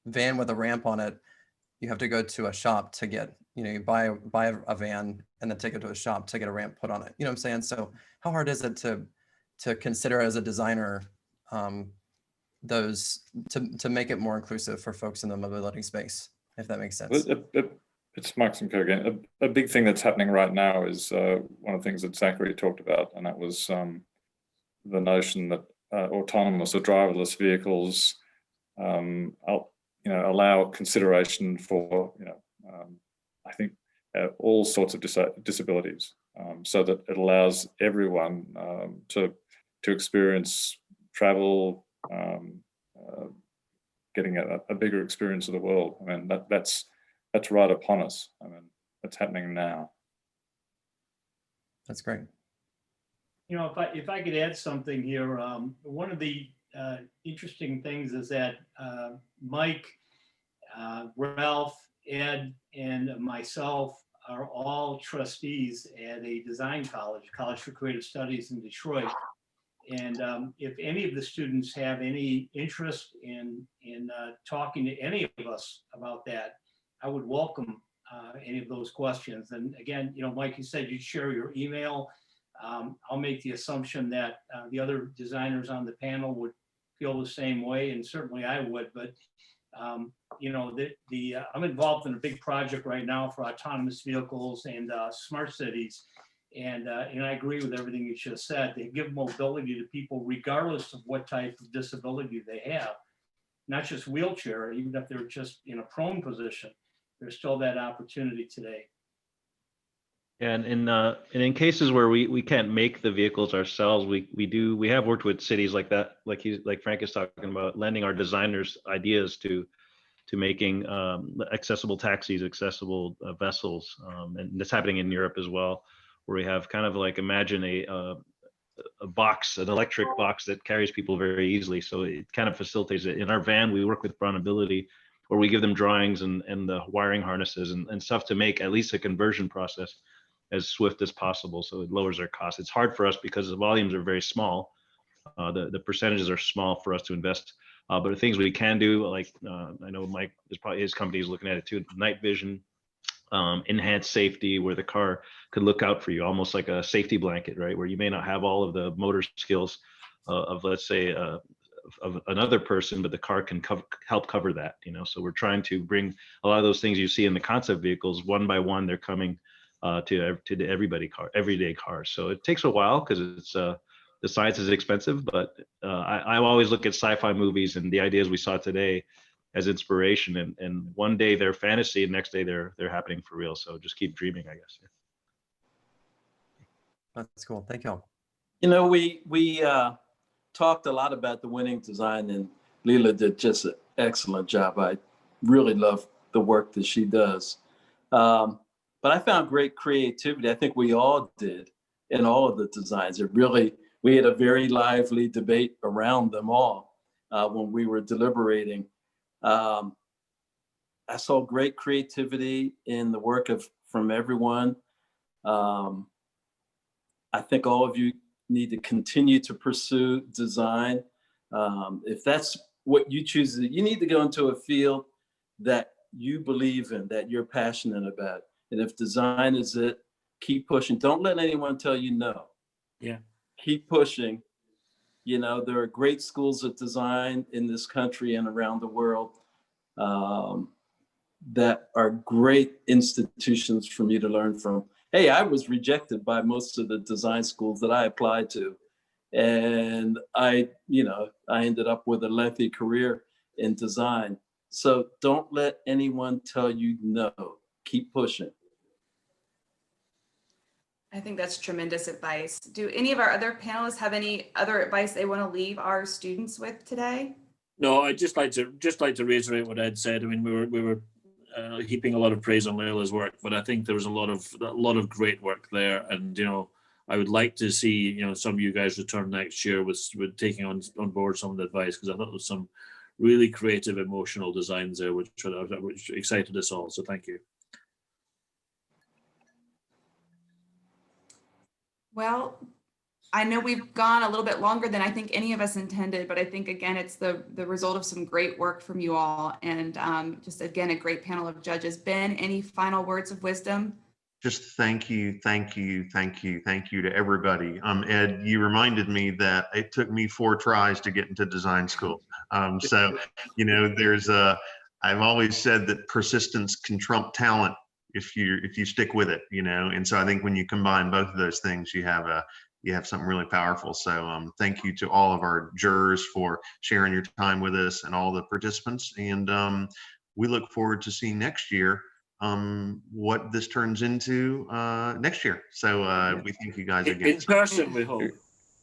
van with a ramp on it, you have to go to a shop to get, you buy a van and then take it to a shop to get a ramp put on it. You know what I'm saying? So how hard is it to consider as a designer to make it more inclusive for folks in the mobility space, if that makes sense? It's Mike Simcoe again. A big thing that's happening right now is one of the things that Zachary talked about, and that was the notion that autonomous or driverless vehicles allow consideration for I think all sorts of disabilities, so that it allows everyone to experience travel, getting a bigger experience of the world. I mean, that's right upon us. I mean, that's happening now. That's great. If I could add something here, one of the interesting things is that Mike, Ralph, Ed, and myself are all trustees at a design college for creative studies in Detroit. And if any of the students have any interest in talking to any of us about that, I would welcome any of those questions. And again, Mike, you said you'd share your email. I'll make the assumption that the other designers on the panel would feel the same way, and certainly I would. But I'm involved in a big project right now for autonomous vehicles and smart cities. And I agree with everything you just said. They give mobility to people regardless of what type of disability they have, not just wheelchair, even if they're just in a prone position. There's still that opportunity today. And in cases where we can't make the vehicles ourselves, we have worked with cities like that, like Frank is talking about, lending our designers ideas to making accessible taxis, accessible vessels, and that's happening in Europe as well, where we have kind of like, imagine a box, an electric box that carries people very easily. So it kind of facilitates it. In our van, we work with Brownability, or we give them drawings and the wiring harnesses and stuff to make at least a conversion process as swift as possible, so it lowers our costs. It's hard for us because the volumes are very small. The percentages are small for us to invest. But the things we can do, like I know Mike, there's probably his company is looking at it too, night vision, enhanced safety, where the car could look out for you, almost like a safety blanket, right? Where you may not have all of the motor skills of, let's say, of another person, but the car can help cover that, you know. So we're trying to bring a lot of those things you see in the concept vehicles, one by one, they're coming to the everyday cars. So it takes a while because it's the science is expensive, but I always look at sci-fi movies and the ideas we saw today as inspiration, and one day they're fantasy, and next day they're happening for real. So just keep dreaming, I guess. That's cool. Thank you all. You know, we talked a lot about the winning design, and Leila did just an excellent job. I really love the work that she does. But I found great creativity. I think we all did in all of the designs. We had a very lively debate around them all when we were deliberating. I saw great creativity in the work from everyone. I think all of you need to continue to pursue design. If that's what you choose, you need to go into a field that you believe in, that you're passionate about. And if design is it, keep pushing. Don't let anyone tell you no. Yeah. Keep pushing. You know, there are great schools of design in this country and around the world that are great institutions for me to learn from. Hey, I was rejected by most of the design schools that I applied to. And I ended up with a lengthy career in design. So don't let anyone tell you no. Keep pushing. I think that's tremendous advice. Do any of our other panelists have any other advice they want to leave our students with today? No, I'd just like to reiterate what Ed said. I mean, we were heaping a lot of praise on Leila's work, but I think there was a lot of great work there. And, you know, I would like to see, you know, some of you guys return next year with taking on board some of the advice, because I thought there was some really creative, emotional designs there, which excited us all. So thank you. Well, I know we've gone a little bit longer than I think any of us intended, but I think, again, it's the result of some great work from you all. And just, again, a great panel of judges. Ben, any final words of wisdom? Just thank you to everybody. Ed, you reminded me that it took me 4 tries to get into design school. So, you know, I've always said that persistence can trump talent if you stick with it, you know. And so I think when you combine both of those things, you have something really powerful. So thank you to all of our jurors for sharing your time with us, and all the participants. And we look forward to seeing next year what this turns into next year. So we thank you guys again. In person, we hope.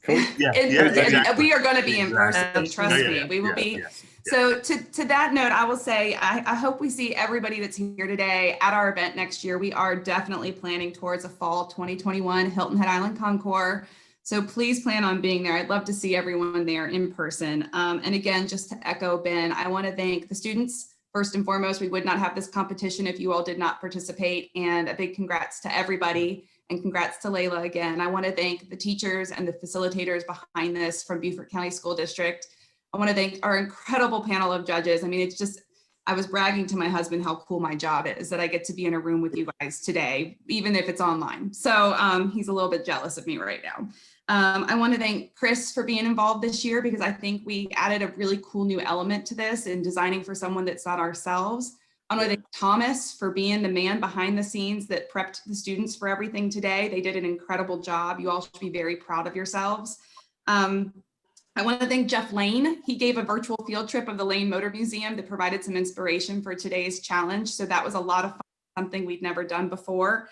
Exactly. We are going to be in person, trust me. We will be. So to that note, I will say, I hope we see everybody that's here today at our event next year. We are definitely planning towards a fall 2021 Hilton Head Island Concours. So please plan on being there. I'd love to see everyone there in person. And again, just to echo Ben, I want to thank the students. First and foremost, we would not have this competition if you all did not participate. And a big congrats to everybody. And congrats to Leila again. I want to thank the teachers and the facilitators behind this from Beaufort County School District. I want to thank our incredible panel of judges. I mean, it's just, I was bragging to my husband how cool my job is, that I get to be in a room with you guys today, even if it's online. So he's a little bit jealous of me right now. I want to thank Chris for being involved this year, because I think we added a really cool new element to this in designing for someone that's not ourselves. I want to thank Thomas for being the man behind the scenes that prepped the students for everything today. They did an incredible job. You all should be very proud of yourselves. I want to thank Jeff Lane. He gave a virtual field trip of the Lane Motor Museum that provided some inspiration for today's challenge. So that was a lot of fun, something we'd never done before.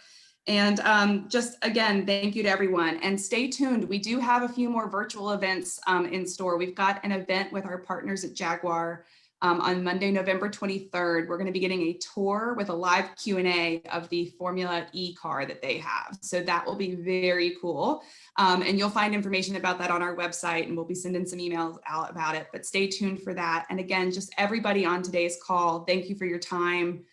And just again, thank you to everyone. And stay tuned. We do have a few more virtual events in store. We've got an event with our partners at Jaguar on Monday, November 23rd. We're going to be getting a tour with a live Q&A of the Formula E car that they have. So that will be very cool. And you'll find information about that on our website, and we'll be sending some emails out about it, but stay tuned for that. And again, just everybody on today's call, thank you for your time.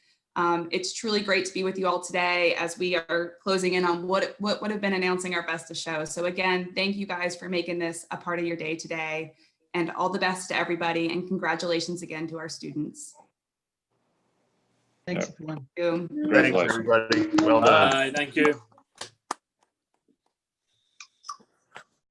It's truly great to be with you all today as we are closing in on what would have been announcing our best of show. So again, thank you guys for making this a part of your day today, and all the best to everybody, and congratulations again to our students. Thanks, everyone. Thanks, everybody. Well done. Thank you.